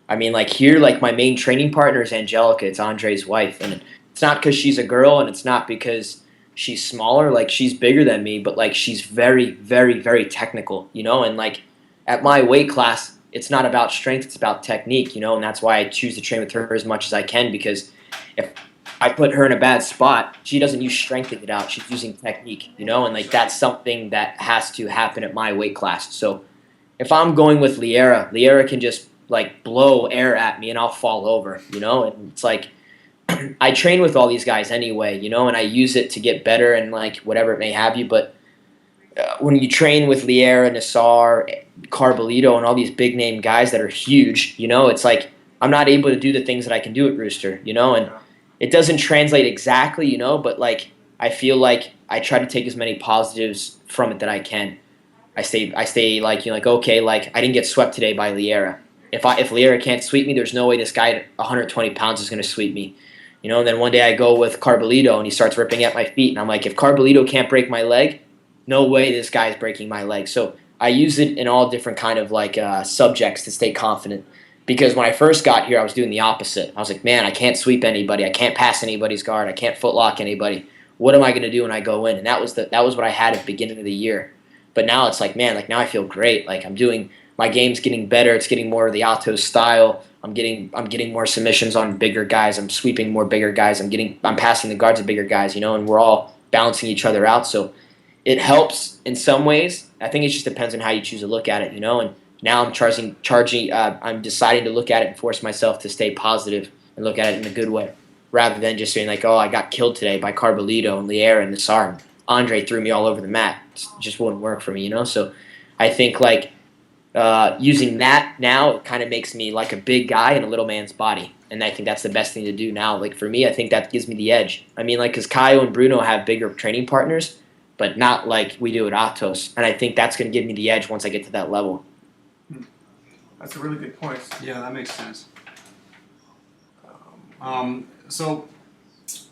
I mean, like, here, like, my main training partner is Angelica. It's Andre's wife, and it's not because she's a girl, and it's not because she's smaller. Like, she's bigger than me, but, like, she's very, very, very technical, and, like, at my weight class, it's not about strength, it's about technique, and that's why I choose to train with her as much as I can, because if I put her in a bad spot, she doesn't use strength to get out. She's using technique, and, like, that's something that has to happen at my weight class. So if I'm going with Liera can just, like, blow air at me and I'll fall over, and it's like, I train with all these guys anyway, and I use it to get better and, like, whatever it may have you, but when you train with Liera, Nassar, Carbolito, and all these big name guys that are huge, it's like I'm not able to do the things that I can do at Rooster, and it doesn't translate exactly, but, like, I feel like I try to take as many positives from it that I can. I stay like, like, okay, like, I didn't get swept today by Liera. If Liera can't sweep me, there's no way this guy at 120 pounds is going to sweep me. And then one day I go with Carbolito and he starts ripping at my feet, and I'm like, if Carbolito can't break my leg, no way this guy's breaking my leg. So I use it in all different kind of, like, subjects to stay confident. Because when I first got here, I was doing the opposite. I was like, man, I can't sweep anybody. I can't pass anybody's guard. I can't footlock anybody. What am I going to do when I go in? And that was what I had at the beginning of the year. But now it's like, man, like, now I feel great. Like, my game's getting better. It's getting more of the Alto style. I'm getting more submissions on bigger guys. I'm sweeping more bigger guys. I'm passing the guards to bigger guys, and we're all balancing each other out. So it helps in some ways. I think it just depends on how you choose to look at it, and now I'm I'm deciding to look at it and force myself to stay positive and look at it in a good way, rather than just saying, like, oh, I got killed today by Carbolito and Liera and Nassar. Andre threw me all over the mat. It just wouldn't work for me, So I think, like, using that now, it kind of makes me like a big guy in a little man's body. And I think that's the best thing to do now. Like, for me, I think that gives me the edge. I mean, like, because Caio and Bruno have bigger training partners, but not like we do at Atos. And I think that's going to give me the edge once I get to that level. That's a really good point. Yeah, that makes sense. So,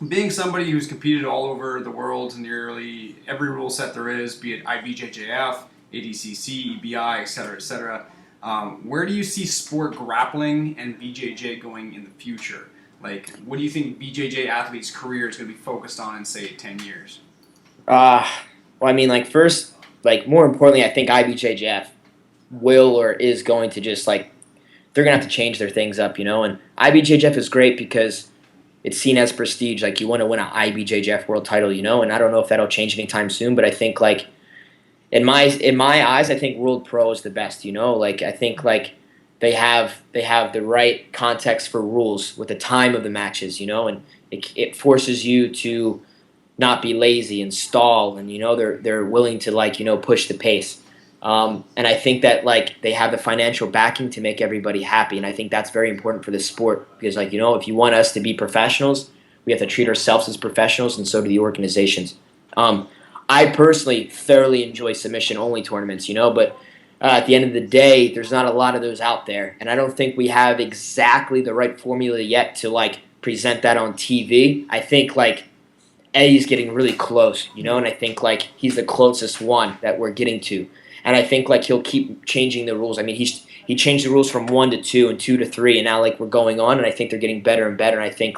being somebody who's competed all over the world, nearly every rule set there is, be it IBJJF, ADCC, EBI, etc., where do you see sport grappling and BJJ going in the future? Like, what do you think BJJ athletes' career is going to be focused on in, say, 10 years? Well, I mean, like, first, like, more importantly, I think IBJJF will or is going to just, like, they're going to have to change their things up, and IBJJF is great because it's seen as prestige. Like, you want to win an IBJJF world title, and I don't know if that'll change anytime soon, but I think, like, in my eyes, I think World Pro is the best, Like, I think, like, they have the right context for rules with the time of the matches, and it forces you to not be lazy and stall, and they're willing to push the pace. And I think that they have the financial backing to make everybody happy, and I think that's very important for the sport because if you want us to be professionals, we have to treat ourselves as professionals, and so do the organizations. I personally thoroughly enjoy submission-only tournaments, but at the end of the day, there's not a lot of those out there, and I don't think we have exactly the right formula yet to present that on TV. I think Eddie's getting really close, and I think he's the closest one that we're getting to, and I think he'll keep changing the rules. I mean, he changed the rules from 1 to 2 and 2 to 3, and now we're going on, and I think they're getting better and better. And I think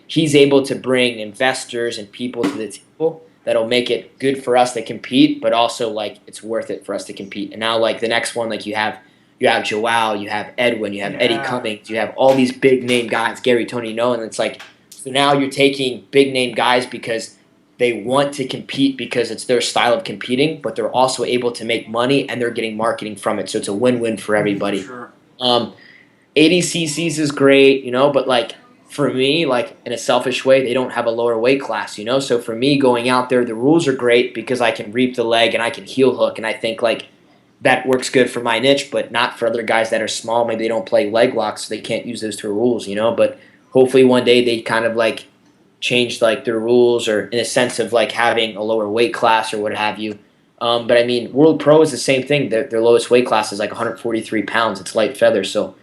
he's able to bring investors and people to the table that'll make it good for us to compete, but also it's worth it for us to compete. And now the next one you have Joao, you have Edwin, you have Eddie Cummings, you have all these big name guys, Gary, Tony, and it's so now you're taking big name guys because they want to compete because it's their style of competing, but they're also able to make money and they're getting marketing from it. So it's a win-win for everybody. Sure. ADCCs is great, but for me, in a selfish way, they don't have a lower weight class, So for me, going out there, the rules are great because I can reap the leg and I can heel hook, and I think that works good for my niche, but not for other guys that are small. Maybe they don't play leg locks, so they can't use those 2 rules, But hopefully one day they kind of change their rules, or in a sense of having a lower weight class or what have you. But I mean, World Pro is the same thing. Their lowest weight class is 143 pounds. It's light feather, so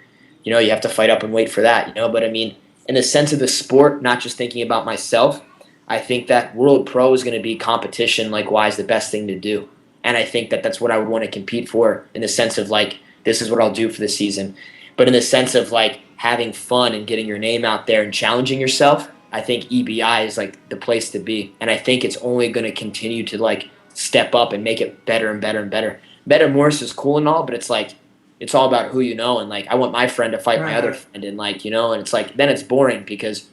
you have to fight up and wait for that, But I mean, in the sense of the sport, not just thinking about myself, I think that World Pro is going to be competition wise the best thing to do. And I think that that's what I would want to compete for, in the sense of this is what I'll do for the season. But in the sense of having fun and getting your name out there and challenging yourself, I think EBI is the place to be. And I think it's only going to continue to step up and make it better and better and better. Metamoris is cool and all, but it's all about who and I want my friend to fight my other friend, and and it's then it's boring because,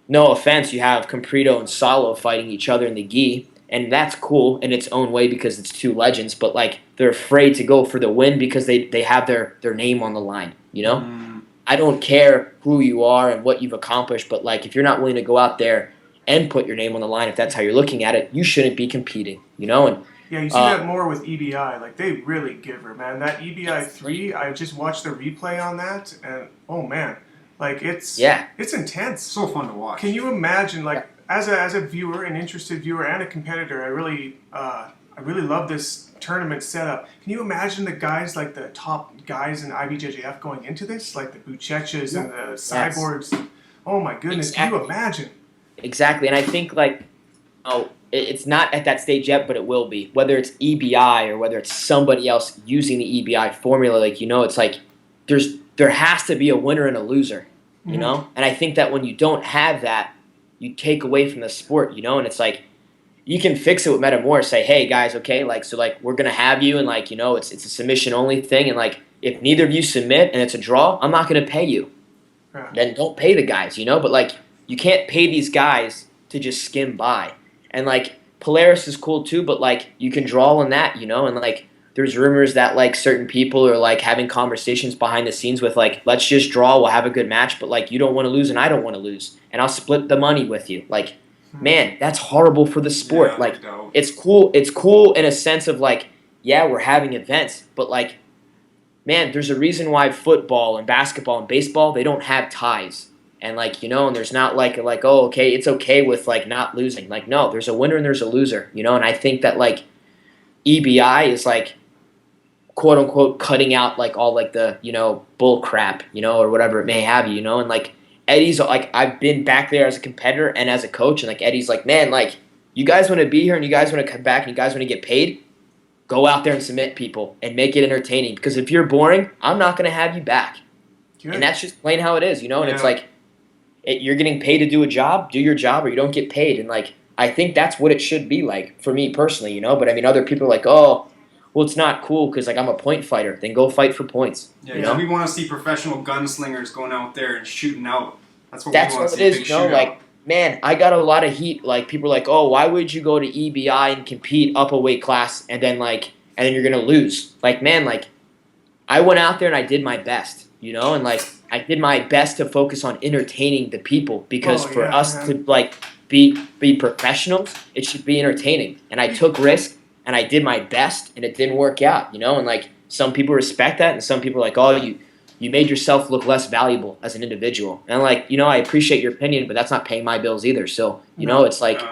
no offense, you have Comprito and Salo fighting each other in the gi, and that's cool in its own way because it's 2 legends, but they're afraid to go for the win because they have their name on the line, I don't care who you are and what you've accomplished, but if you're not willing to go out there and put your name on the line, if that's how you're looking at it, you shouldn't be competing, and Yeah, you see that more with EBI. They really give her, man. That EBI 3, I just watched the replay on that, and oh man, it's intense. So fun to watch. Can you imagine, as a viewer, an interested viewer, and a competitor, I really love this tournament setup. Can you imagine the guys, the top guys in IBJJF going into this, the Buchechas and the Cyborgs? Oh my goodness, Exactly. Can you imagine? Exactly, and I think it's not at that stage yet, but it will be. Whether it's EBI or whether it's somebody else using the EBI formula, it's there has to be a winner and a loser, And I think that when you don't have that, you take away from the sport, And it's you can fix it with Metamoris. Say, hey guys, okay, we're gonna have you, and it's a submission only thing, and if neither of you submit and it's a draw, I'm not gonna pay you. Yeah. Then don't pay the guys, But you can't pay these guys to just skim by. And Polaris is cool too, but you can draw on that, and there's rumors that certain people are having conversations behind the scenes with let's just draw, we'll have a good match, but you don't want to lose and I don't want to lose, and I'll split the money with you. Man, that's horrible for the sport. Yeah, it's cool in a sense of yeah, we're having events, but man, there's a reason why football and basketball and baseball, they don't have ties. And and there's not oh, okay, it's okay with not losing. No, there's a winner and there's a loser, and I think that EBI is quote unquote cutting out all the bull crap, or whatever it may have you, and Eddie's I've been back there as a competitor and as a coach, and Eddie's man, you guys want to be here and you guys want to come back and you guys want to get paid, go out there and submit people and make it entertaining, because if you're boring, I'm not going to have you back. Good. And that's just plain how it is, and it's you're getting paid to do a job, do your job, or you don't get paid. And I think that's what it should be for me personally, But I mean, other people are oh, well, it's not cool because I'm a point fighter. Then go fight for points. Yeah, we want to see professional gunslingers going out there and shooting out. That's what we want to see. That's what it is, man, I got a lot of heat. People are oh, why would you go to EBI and compete up a weight class and then you're gonna lose? Man, I went out there and I did my best, and I did my best to focus on entertaining the people, because for us to be professionals. It should be entertaining. And I took risks and I did my best and it didn't work out, you know, and like some people respect that and some people are like, oh, you made yourself look less valuable as an individual. And I'm like, you know, I appreciate your opinion, but that's not paying my bills either. So, you know, it's like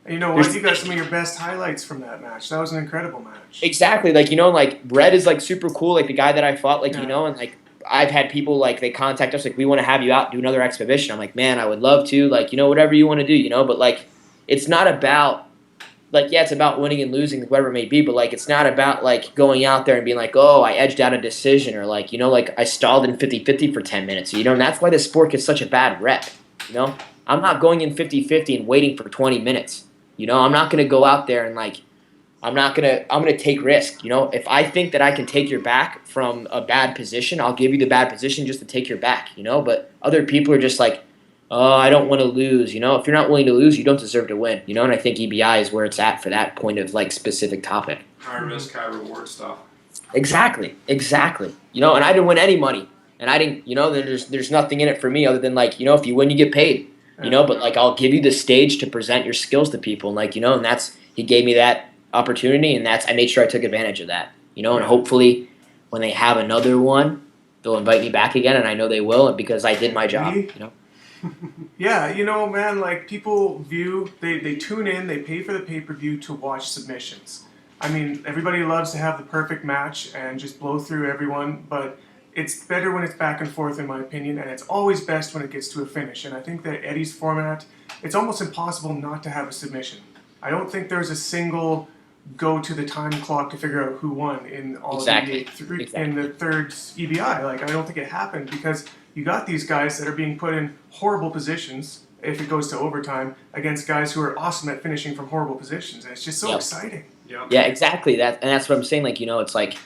you know what? You got some of your best highlights from that match. That was an incredible match. exactly, like, you know, like Red is like super cool, like the guy that I fought, like, you know, and like I've had people like they contact us like we want to have you out do another exhibition. I'm like, man, I would love to, like, you know, whatever you want to do, you know, but like it's not about like, yeah, it's about winning and losing, whatever it may be, but like it's not about like going out there and being like, oh, I edged out a decision or like, you know, like I stalled in 50-50 for 10 minutes, you know, and that's why the sport gets such a bad rep, you know. I'm not going in 50-50 and waiting for 20 minutes. You know, I'm not going to go out there and like I'm going to take risk, you know. If I think that I can take your back from a bad position, I'll give you the bad position just to take your back, you know. But other people are just like, oh, I don't want to lose, you know. If you're not willing to lose, you don't deserve to win, you know. And I think EBI is where it's at for that point of like specific topic. High risk, high reward stuff. Exactly. You know, and I didn't win any money, and I didn't, you know. There's nothing in it for me other than like, you know, if you win, you get paid, you know. But like, I'll give you the stage to present your skills to people, and like, you know, and that's he gave me that opportunity, and I made sure I took advantage of that, you know. And hopefully, when they have another one, they'll invite me back again, and I know they will, because I did my job, you know. Yeah, you know, man, like people they tune in, they pay for the pay-per-view to watch submissions. I mean, everybody loves to have the perfect match and just blow through everyone, but it's better when it's back and forth, in my opinion, and it's always best when it gets to a finish. And I think that Eddie's format, it's almost impossible not to have a submission. I don't think there's a single go to the time clock to figure out who won in all of in the third EBI. Like, I don't think it happened because you got these guys that are being put in horrible positions if it goes to overtime against guys who are awesome at finishing from horrible positions, and it's just so exciting. Yeah, exactly. That's what I'm saying. Like, you know, it's like,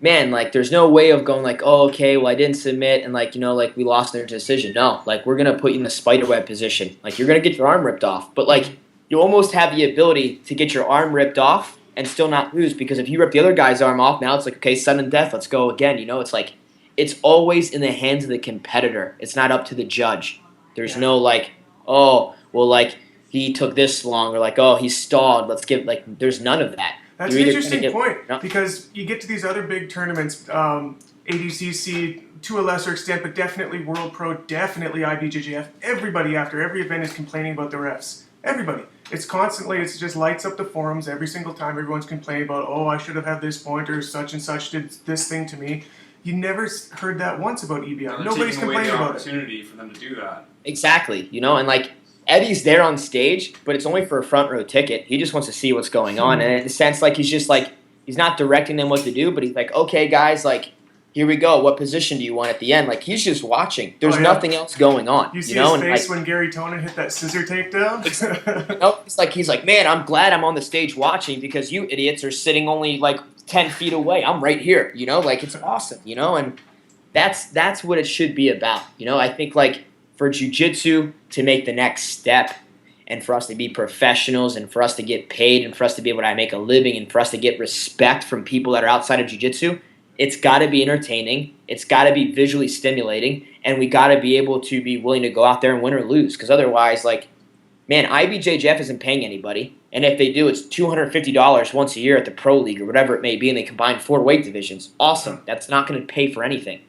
man, like there's no way of going like, oh, okay, well I didn't submit and like, you know, like we lost their decision. No, like we're gonna put you in the spiderweb position. Like you're gonna get your arm ripped off, but like you almost have the ability to get your arm ripped off and still not lose, because if you rip the other guy's arm off, now it's like, okay, sudden death, let's go again. You know, it's like it's always in the hands of the competitor. It's not up to the judge. There's no like, oh, well, like he took this long, or like, oh, he stalled. Let's give like. There's none of that. That's an interesting point, because you get to these other big tournaments, ADCC to a lesser extent, but definitely World Pro, definitely IBJJF. Everybody after every event is complaining about the refs. Everybody. It's constantly, it just lights up the forums every single time. Everyone's complaining about, oh, I should have had this point, or such and such did this thing to me. You never heard that once about EBI. Nobody's complaining about it. Opportunity for them to do that. Exactly. You know, and like Eddie's there on stage, but it's only for a front row ticket. He just wants to see what's going on, and in a sense, like he's just like he's not directing them what to do, but he's like, okay, guys, like here we go. What position do you want at the end? Like he's just watching. There's nothing else going on. You see know? his And face like, when Gary Tonin hit that scissor takedown. you know, he's like, man, I'm glad I'm on the stage watching because you idiots are sitting only like 10 feet away. I'm right here. You know, like it's awesome. You know, and that's what it should be about. You know, I think like for jiu-jitsu to make the next step, and for us to be professionals, and for us to get paid, and for us to be able to make a living, and for us to get respect from people that are outside of jiu-jitsu, it's got to be entertaining, it's got to be visually stimulating, and we got to be able to be willing to go out there and win or lose, because otherwise, like, man, IBJJF isn't paying anybody, and if they do, it's $250 once a year at the Pro League or whatever it may be, and they combine 4 weight divisions. Awesome. That's not going to pay for anything,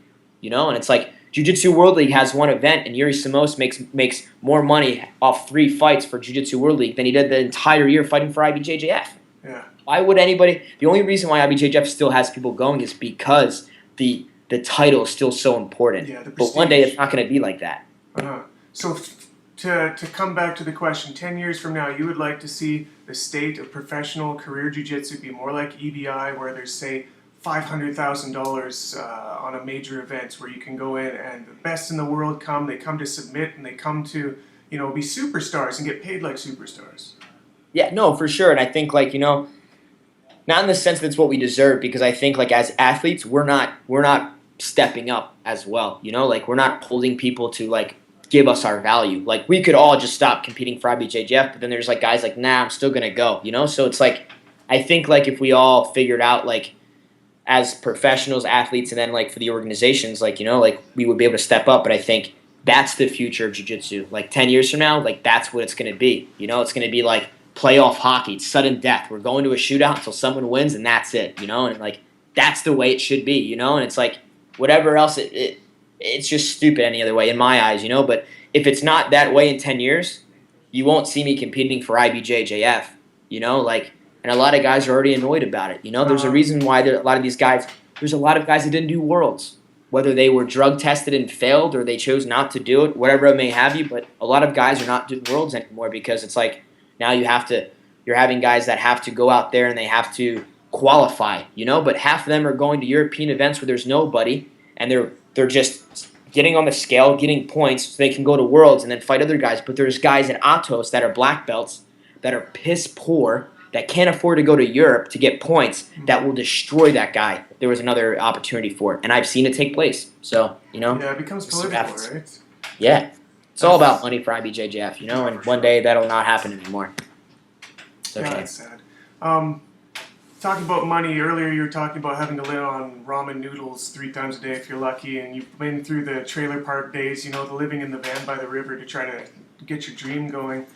you know, and it's like, Jiu-Jitsu World League has one event, and Yuri Samos makes more money off 3 fights for Jiu-Jitsu World League than he did the entire year fighting for IBJJF. Yeah. Why would anybody? The only reason why IBJJF still has people going is because the title is still so important. Yeah, but one day it's not going to be like that. So to come back to the question, 10 years from now, you would like to see the state of professional career jiu-jitsu be more like EBI, where there's, say, $500,000 on a major event where you can go in and the best in the world come, they come to submit, and they come to, you know, be superstars and get paid like superstars. Yeah, no, for sure. And I think, like, you know, not in the sense that it's what we deserve, because I think, like, as athletes, we're not stepping up as well, you know? Like, we're not holding people to, like, give us our value. Like, we could all just stop competing for IBJJF, but then there's, like, guys like, nah, I'm still going to go, you know? So it's, like, I think, like, if we all figured out, like, as professionals, athletes, and then, like, for the organizations, like, you know, like, we would be able to step up. But I think that's the future of jiu-jitsu. Like 10 years from now, like that's what it's going to be. You know, it's going to be like playoff hockey. It's sudden death. We're going to a shootout until someone wins, and that's it. You know, and like that's the way it should be. You know, and it's like whatever else, it's just stupid any other way in my eyes. You know, but if it's not that way in 10 years, you won't see me competing for IBJJF. You know, like, and a lot of guys are already annoyed about it. You know, there's a reason why a lot of these guys. There's a lot of guys that didn't do worlds, whether they were drug tested and failed or they chose not to do it, whatever it may have you. But a lot of guys are not doing worlds anymore because it's like now you're having guys that have to go out there and they have to qualify, you know. But half of them are going to European events where there's nobody, and they're just getting on the scale, getting points so they can go to worlds and then fight other guys. But there's guys in Atos that are black belts that are piss poor, that can't afford to go to Europe to get points, that will destroy that guy if there was another opportunity for it. And I've seen it take place. So, you know. Yeah, it becomes political, right? Yeah. It's all about money for IBJJF, you know, and one day that'll not happen anymore. It's okay. Yeah, that's sad. Talking about money, earlier you were talking about having to live on ramen noodles 3 times a day if you're lucky, and you've been through the trailer park days, you know, the living in the van by the river to try to get your dream going.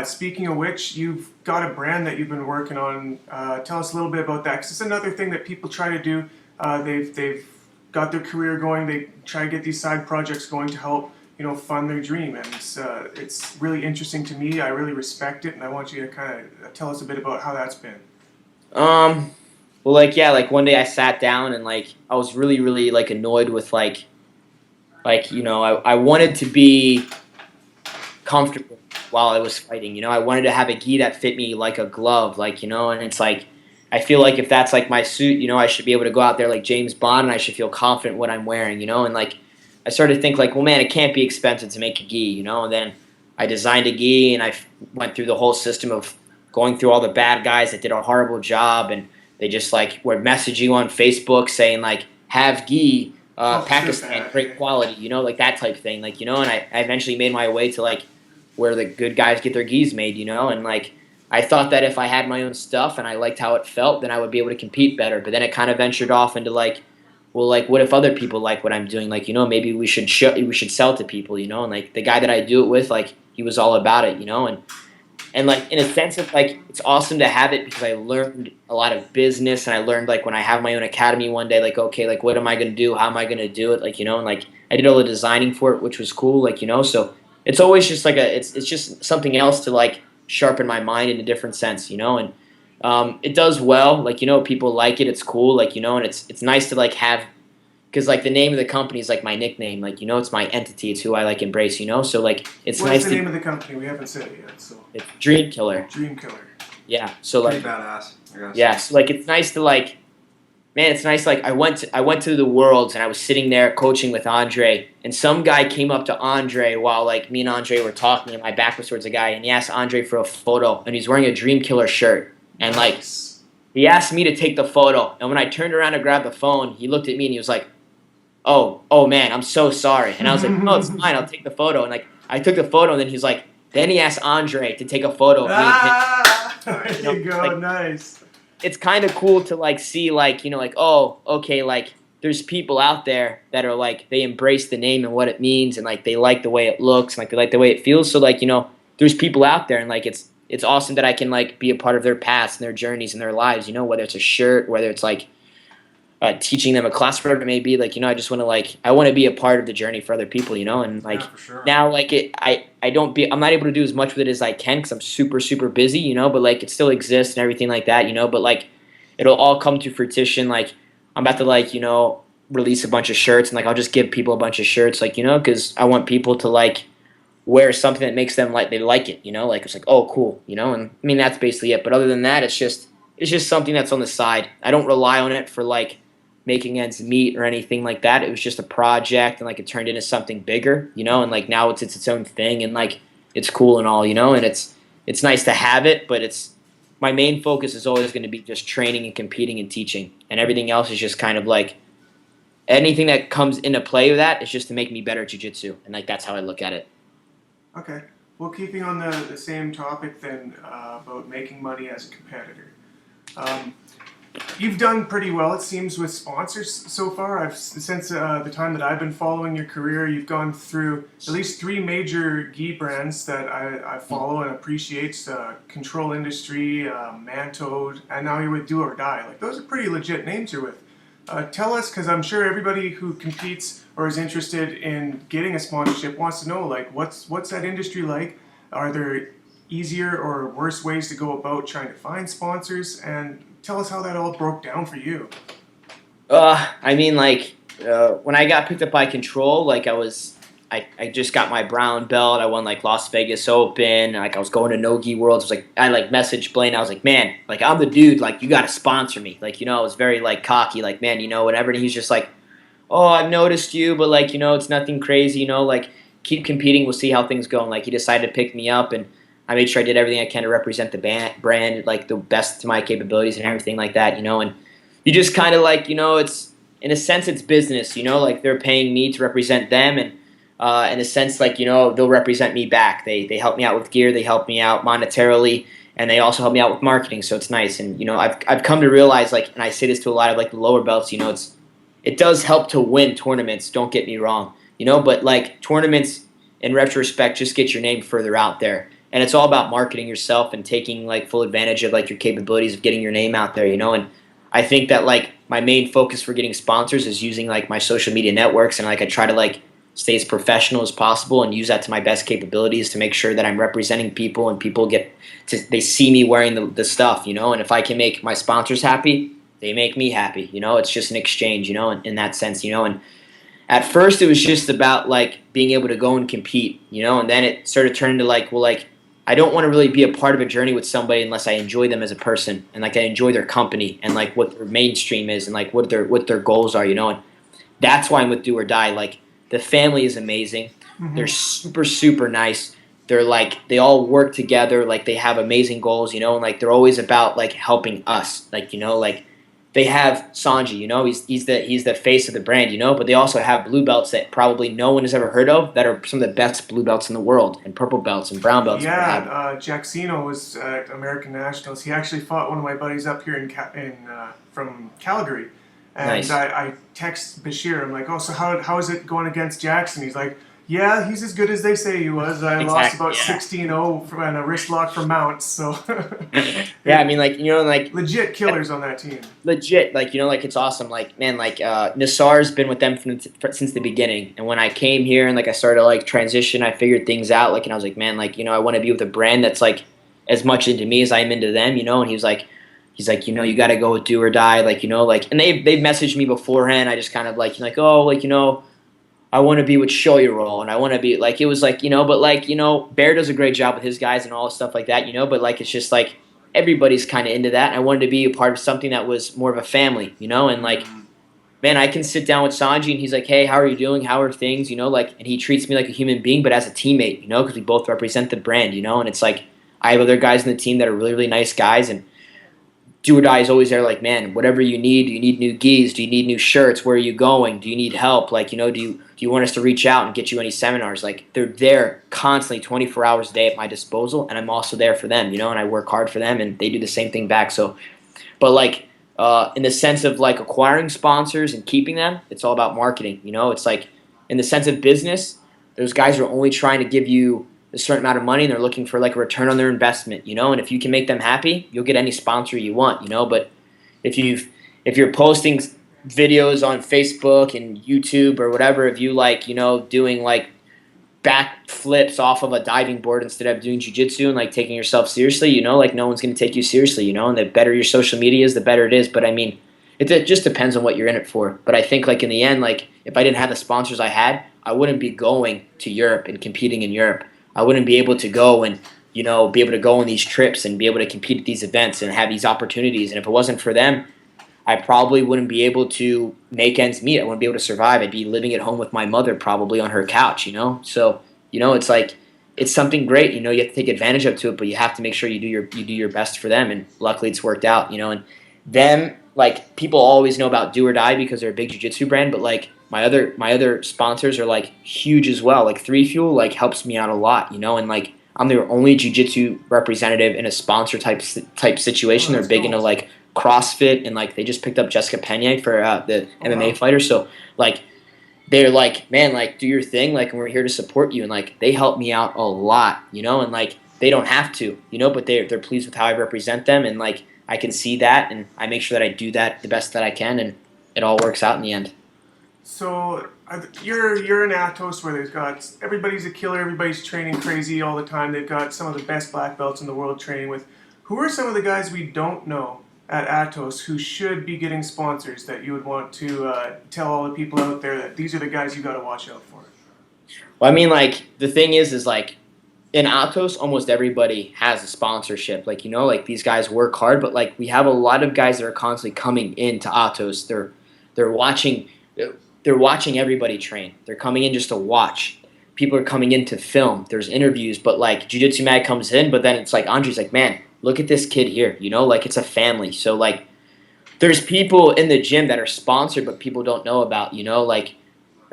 Speaking of which, you've got a brand that you've been working on. Tell us a little bit about that, because it's another thing that people try to do. They've got their career going. They try to get these side projects going to help, you know, fund their dream, and it's really interesting to me. I really respect it, and I want you to kind of tell us a bit about how that's been. Well, like, yeah, like one day I sat down and like I was really, really like annoyed with like you know, I wanted to be comfortable while I was fighting. You know, I wanted to have a gi that fit me like a glove, like, you know, and it's like I feel like if that's like my suit, you know, I should be able to go out there like James Bond and I should feel confident in what I'm wearing, you know, and like I started to think like, well, man, it can't be expensive to make a gi, you know, and then I designed a gi and I went through the whole system of going through all the bad guys that did a horrible job, and they just like would message you on Facebook saying like, have gi, Pakistan, great quality, you know, like that type of thing, like, you know, and I eventually made my way to like where the good guys get their gis made, you know, and like I thought that if I had my own stuff and I liked how it felt, then I would be able to compete better. But then it kind of ventured off into like, well, like what if other people like what I'm doing? Like, you know, maybe we should sell to people, you know, and like the guy that I do it with, like he was all about it, you know, and like in a sense of like it's awesome to have it because I learned a lot of business, and I learned like when I have my own academy one day, like, okay, like what am I going to do? How am I going to do it? Like, you know, and like I did all the designing for it, which was cool, like, you know, so it's always just like it's just something else to like sharpen my mind in a different sense, you know, and it does well, like, you know, people like it, it's cool, like, you know, and it's nice to like have, because like the name of the company is like my nickname, like, you know, it's my entity, it's who I like embrace, you know, so like it's What's nice the to, name of the company? We haven't said it yet, so. it's Dream Killer. Dream Killer. Yeah, so like Pretty badass, I guess. yeah, so like it's nice to like, man, it's nice. Like I went to the Worlds and I was sitting there coaching with Andre, and some guy came up to Andre while like me and Andre were talking, and my back was towards a guy, and he asked Andre for a photo, and he's wearing a Dream Killer shirt, and like Nice. he asked me to take the photo, and when I turned around to grab the phone, he looked at me and he was like, "Oh man, I'm so sorry," and I was like, "No, it's fine, I'll take the photo," and like I took the photo, and then he's like, then he asked Andre to take a photo of me and him. There you go, like, nice. It's kind of cool to like see like, you know, like, oh, okay, like there's people out there that are like they embrace the name and what it means, and like they like the way it looks, and like they like the way it feels. So like, you know, there's people out there, and like it's awesome that I can like be a part of their paths and their journeys and their lives, you know, whether it's a shirt, whether it's like teaching them a class, whatever it may be. Like, you know, I just want to like I want to be a part of the journey for other people, you know, and like Yeah, for sure. now like I'm not able to do as much with it as I can because I'm super busy, you know, but like it still exists and everything like that, you know, but like it'll all come to fruition. Like I'm about to like, you know, release a bunch of shirts, and like I'll just give people a bunch of shirts, like, you know, because I want people to like wear something that makes them like they like it, you know, like it's like, oh cool, you know, and I mean that's basically it. But other than that, it's just something that's on the side. I don't rely on it for like making ends meet or anything like that. It was just a project, and like it turned into something bigger, you know, and like now it's its own thing, and like it's cool and all, you know, and it's nice to have it, but it's my main focus is always going to be just training and competing and teaching, and everything else is just kind of like anything that comes into play with that is just to make me better at jiu-jitsu, and like that's how I look at it. Okay. Well, keeping on the same topic then about making money as a competitor. you've done pretty well, it seems, with sponsors so far. Since the time that I've been following your career, you've gone through at least 3 major gi brands that I follow and appreciate. Control Industry, Mantoed, and now you're with Do or Die. Like, those are pretty legit names you're with. Tell us, because I'm sure everybody who competes or is interested in getting a sponsorship wants to know, like, what's that industry like? Are there easier or worse ways to go about trying to find sponsors? And tell us how that all broke down for you. I mean, like, when I got picked up by Control, like, I just got my brown belt. I won, like, Las Vegas Open. Like, I was going to NoGi Worlds. It was like, I, like, messaged Blaine. I was like, man, like, I'm the dude. Like, you got to sponsor me. Like, you know, I was very, like, cocky. Like, man, you know, whatever. And he's just like, oh, I've noticed you, but, like, you know, it's nothing crazy. You know, like, keep competing. We'll see how things go. And, like, he decided to pick me up, and I made sure I did everything I can to represent the brand, like, the best to my capabilities and everything like that, you know. And you just kind of, like, you know, it's, in a sense, it's business, you know. Like, they're paying me to represent them, and in a sense, like, you know, they'll represent me back. They help me out with gear, they help me out monetarily, and they also help me out with marketing, so it's nice. And, you know, I've come to realize, like, and I say this to a lot of, like, the lower belts, you know, it does help to win tournaments, don't get me wrong, you know, but, like, tournaments, in retrospect, just get your name further out there. And it's all about marketing yourself and taking, like, full advantage of, like, your capabilities of getting your name out there, you know. And I think that, like, my main focus for getting sponsors is using, like, my social media networks, and, like, I try to, like, stay as professional as possible and use that to my best capabilities to make sure that I'm representing people and people they see me wearing the stuff, you know. And if I can make my sponsors happy, they make me happy, you know. It's just an exchange, you know, in that sense, you know. And at first it was just about, like, being able to go and compete, you know, and then it started turning to, like, well, like, I don't want to really be a part of a journey with somebody unless I enjoy them as a person, and, like, I enjoy their company and, like, what their mainstream is and, like, what their goals are, you know. And that's why I'm with Do or Die. Like, the family is amazing. Mm-hmm. They're super, super nice. They're, like, they all work together. Like, they have amazing goals, you know, and, like, they're always about, like, helping us. Like, you know, like, they have Sanji, you know, he's the face of the brand, you know, but they also have blue belts that probably no one has ever heard of that are some of the best blue belts in the world, and purple belts and brown belts. Yeah, Jacksino was at American Nationals. He actually fought one of my buddies up here from Calgary. And nice. I text Bashir. I'm like, oh, so how is it going against Jackson? He's like, yeah, he's as good as they say he was. I lost about 16-0 and a wrist lock for mounts. So yeah, I mean, like, you know, like, legit killers on that team. Legit, like, you know, like, it's awesome. Like, man, like, Nassar's been with them since the beginning. And when I came here and, like, I started to, like, transition, I figured things out. Like, and I was like, man, like, you know, I want to be with a brand that's, like, as much into me as I'm into them, you know. And he's like, you know, you got to go with Do or Die, like, you know, like, and they've messaged me beforehand. I just kind of, like, oh, like, you know, I want to be with Shoyoroll, and I want to be, like, it was like, you know, but, like, you know, Bear does a great job with his guys and all stuff like that, you know, but, like, it's just, like, everybody's kind of into that, and I wanted to be a part of something that was more of a family, you know. And, like, man, I can sit down with Sanji, and he's like, hey, how are you doing? How are things? You know, like, and he treats me like a human being, but as a teammate, you know, because we both represent the brand, you know. And it's like, I have other guys in the team that are really, really nice guys, and Do or Die is always there, like, man, whatever you need new gis? Do you need new shirts? Where are you going? Do you need help? Like, you know, do you want us to reach out and get you any seminars? Like, they're there constantly 24 hours a day at my disposal, and I'm also there for them, you know, and I work hard for them, and they do the same thing back. So, but, like, in the sense of, like, acquiring sponsors and keeping them, it's all about marketing, you know. It's like, in the sense of business, those guys are only trying to give you a certain amount of money, and they're looking for, like, a return on their investment, you know. And if you can make them happy, you'll get any sponsor you want, you know. But if you're posting videos on Facebook and YouTube or whatever, if you, like, you know, doing, like, back flips off of a diving board instead of doing jiu-jitsu and, like, taking yourself seriously, you know, like, no one's going to take you seriously, you know. And the better your social media is, the better it is. But I mean, it just depends on what you're in it for. But I think, like, in the end, like, if I didn't have the sponsors I had, I wouldn't be going to Europe and competing in Europe. I wouldn't be able to go and, you know, be able to go on these trips and be able to compete at these events and have these opportunities. And if it wasn't for them, I probably wouldn't be able to make ends meet. I wouldn't be able to survive. I'd be living at home with my mother probably on her couch, you know. So, you know, it's like, it's something great, you know. You have to take advantage of to it, but you have to make sure you do your best for them. And luckily it's worked out, you know. And them, like, people always know about Do or Die because they're a big jiu-jitsu brand, but, like, my other sponsors are, like, huge as well. Like, 3 Fuel, like, helps me out a lot, you know. And, like, I'm their only jiu-jitsu representative in a sponsor type situation. They're big into, like, CrossFit, and like they just picked up Jessica Pena for the MMA wow. fighter. So like they're like, man, like do your thing, like, and we're here to support you, and like they help me out a lot, you know, and like they don't have to, you know, but they're pleased with how I represent them, and like I can see that, and I make sure that I do that the best that I can, and it all works out in the end. So you're in Atos where they've got everybody's a killer, everybody's training crazy all the time. They've got some of the best black belts in the world training with. Who are some of the guys we don't know at Atos who should be getting sponsors that you would want to tell all the people out there that these are the guys you got to watch out for? Well, I mean, like the thing is like in Atos, almost everybody has a sponsorship. Like, you know, like these guys work hard, but like we have a lot of guys that are constantly coming into Atos. They're watching. They're watching everybody train. They're coming in just to watch. People are coming in to film. There's interviews, but like Jiu-Jitsu Mag comes in, but then it's like Andre's like, man, look at this kid here. You know, like it's a family. So like there's people in the gym that are sponsored, but people don't know about. You know, like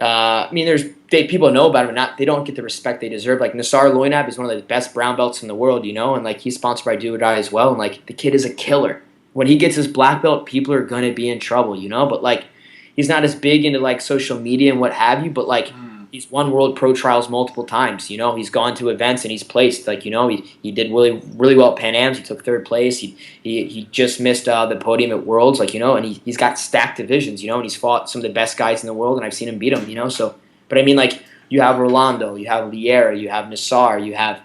I mean, people know about him, but they don't get the respect they deserve. Like Nassar Loinab is one of the best brown belts in the world. You know, and like he's sponsored by Do or Die as well. And like the kid is a killer. When he gets his black belt, people are gonna be in trouble. You know, but like. He's not as big into like social media and what have you, but like he's won World Pro Trials multiple times. You know, he's gone to events and he's placed. Like, you know, he did really well at Pan Am's. He took third place. He just missed the podium at Worlds. Like, you know, and he's got stacked divisions. You know, and he's fought some of the best guys in the world, and I've seen him beat them. You know, so but I mean, like you have Rolando, you have Liera, you have Nassar, you have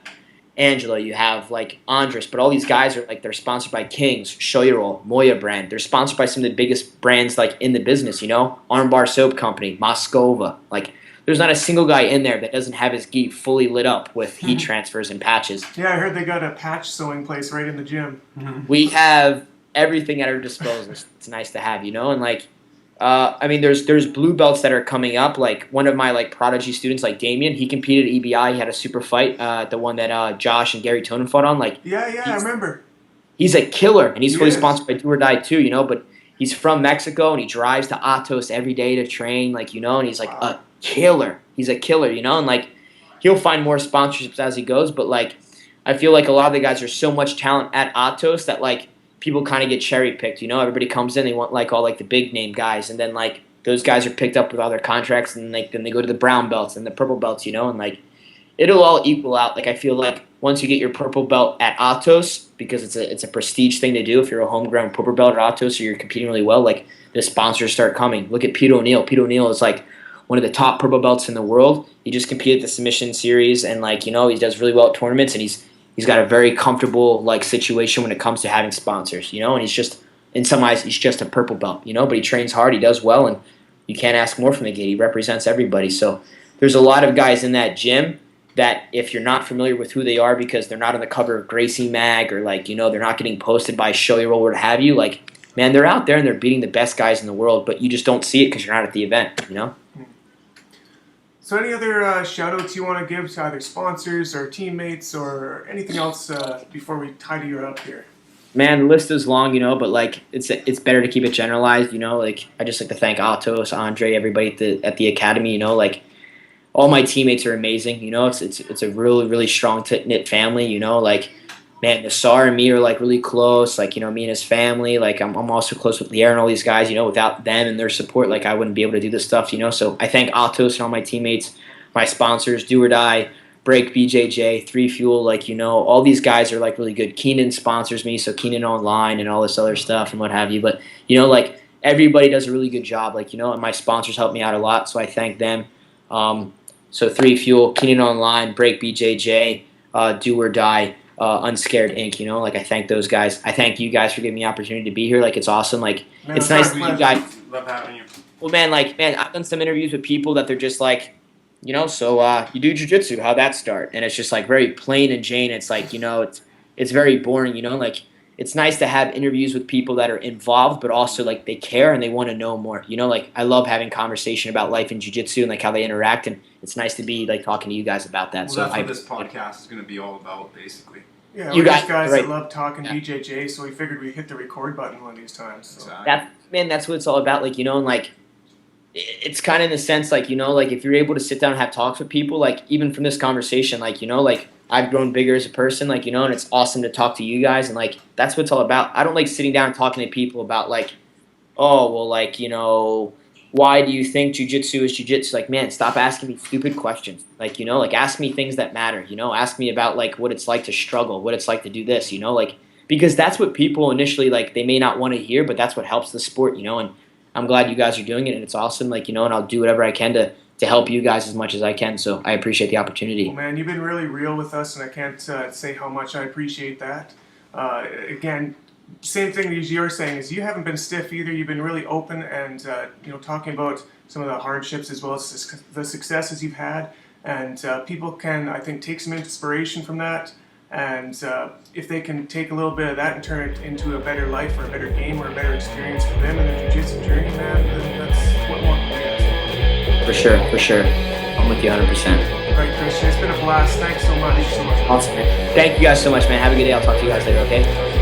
Angela, you have like Andres, but all these guys are like they're sponsored by Kings, Shoyoroll, Moya brand. They're sponsored by some of the biggest brands like in the business, you know, Armbar Soap Company, Moskova. Like there's not a single guy in there that doesn't have his gi fully lit up with heat transfers and patches. Yeah, I heard they got a patch sewing place right in the gym. We have everything at our disposal. It's nice to have, you know, and like I mean, there's blue belts that are coming up. Like one of my like prodigy students, like Damien, he competed at EBI. He had a super fight, the one that Josh and Gary Tonin fought on. Like Yeah, I remember. he's a killer, and he's He fully is. sponsored by Do or Die too. You know, but he's from Mexico, and he drives to Atos every day to train. Like, you know, and he's like a killer. He's a killer, you know, and like he'll find more sponsorships as he goes. But like I feel like a lot of the guys are so much talent at Atos that like. People kind of get cherry picked, you know. Everybody comes in, they want like all like the big name guys, and then like those guys are picked up with other contracts, and like then they go to the brown belts and the purple belts, you know, and like it'll all equal out. Like I feel like once you get your purple belt at Atos, because it's a prestige thing to do if you're a homegrown purple belt at Atos or you're competing really well, like the sponsors start coming. Look at Pete O'Neill. Pete O'Neill is like one of the top purple belts in the world. He just competed at the submission series, and like, you know, he does really well at tournaments, and he's got a very comfortable like situation when it comes to having sponsors, you know, and he's just in some eyes he's just a purple belt, you know, but he trains hard, he does well, and you can't ask more from the kid. He represents everybody. So there's a lot of guys in that gym that if you're not familiar with who they are because they're not on the cover of Gracie Mag or like, you know, they're not getting posted by Shoyoroll or what have you, like, man, they're out there and they're beating the best guys in the world, but you just don't see it because you're not at the event, you know. So any other shout-outs you want to give to either sponsors or teammates or anything else before we tidy you up here? Man, the list is long, you know, but like it's better to keep it generalized, you know. Like I just like to thank Atos, Andre, everybody at the academy, you know. Like all my teammates are amazing, you know. It's a really strong knit family, you know. Like man, Nassar and me are like really close. Like, you know, me and his family. Like I'm also close with Lier and all these guys. You know, without them and their support, like I wouldn't be able to do this stuff. You know, so I thank Atos and all my teammates, my sponsors, Do or Die, Break, BJJ, Three Fuel. Like, you know, all these guys are like really good. Keenan sponsors me, so Keenan Online and all this other stuff and what have you. But you know, like everybody does a really good job. Like, you know, and my sponsors help me out a lot, so I thank them. So Three Fuel, Keenan Online, Break, BJJ, Do or Die. Unscared Inc. You know, like I thank those guys. I thank you guys for giving me the opportunity to be here. Like it's awesome. Like Man, it's nice that you guys. Love having you. Well, man, I've done some interviews with people that they're just like, you know, so you do jiu-jitsu. How'd that start? And it's just like very plain and Jane. It's like, you know, it's very boring. You know, like it's nice to have interviews with people that are involved, but also like they care and they want to know more. You know, like I love having conversation about life in jiu-jitsu and like how they interact, and it's nice to be like talking to you guys about that. Well, So that's what this podcast is going to be all about, basically. Yeah, You we're just guys- guys right. that love talking Yeah. BJJ, so we figured we'd hit the record button one of these times. So. Exactly. that's what it's all about. Like, you know, and like it's kind of in the sense like, like if you're able to sit down and have talks with people, like even from this conversation, like, like I've grown bigger as a person, like, and it's awesome to talk to you guys. And like, that's what it's all about. I don't like sitting down and talking to people about like, oh, well, like, why do you think jujitsu is jujitsu? Like, man, stop asking me stupid questions. Like, like ask me things that matter, ask me about like what it's like to struggle, what it's like to do this, like, because that's what people initially, like, they may not want to hear, but that's what helps the sport, and I'm glad you guys are doing it, and it's awesome, like, and I'll do whatever I can to help you guys as much as I can. So I appreciate the opportunity. Well, man, you've been really real with us, and I can't say how much I appreciate that. Again, same thing as you're saying is you haven't been stiff either. You've been really open and talking about some of the hardships as well as the successes you've had, and people can, I think, take some inspiration from that. And if they can take a little bit of that and turn it into a better life or a better game or a better experience for them in their jiu-jitsu journey, man, then that's what more can be. For sure. I'm with you 100%. All right, Kristian, it's been a blast. Thanks so much. Awesome, man. Thank you guys so much, man. Have a good day. I'll talk to you guys later, okay?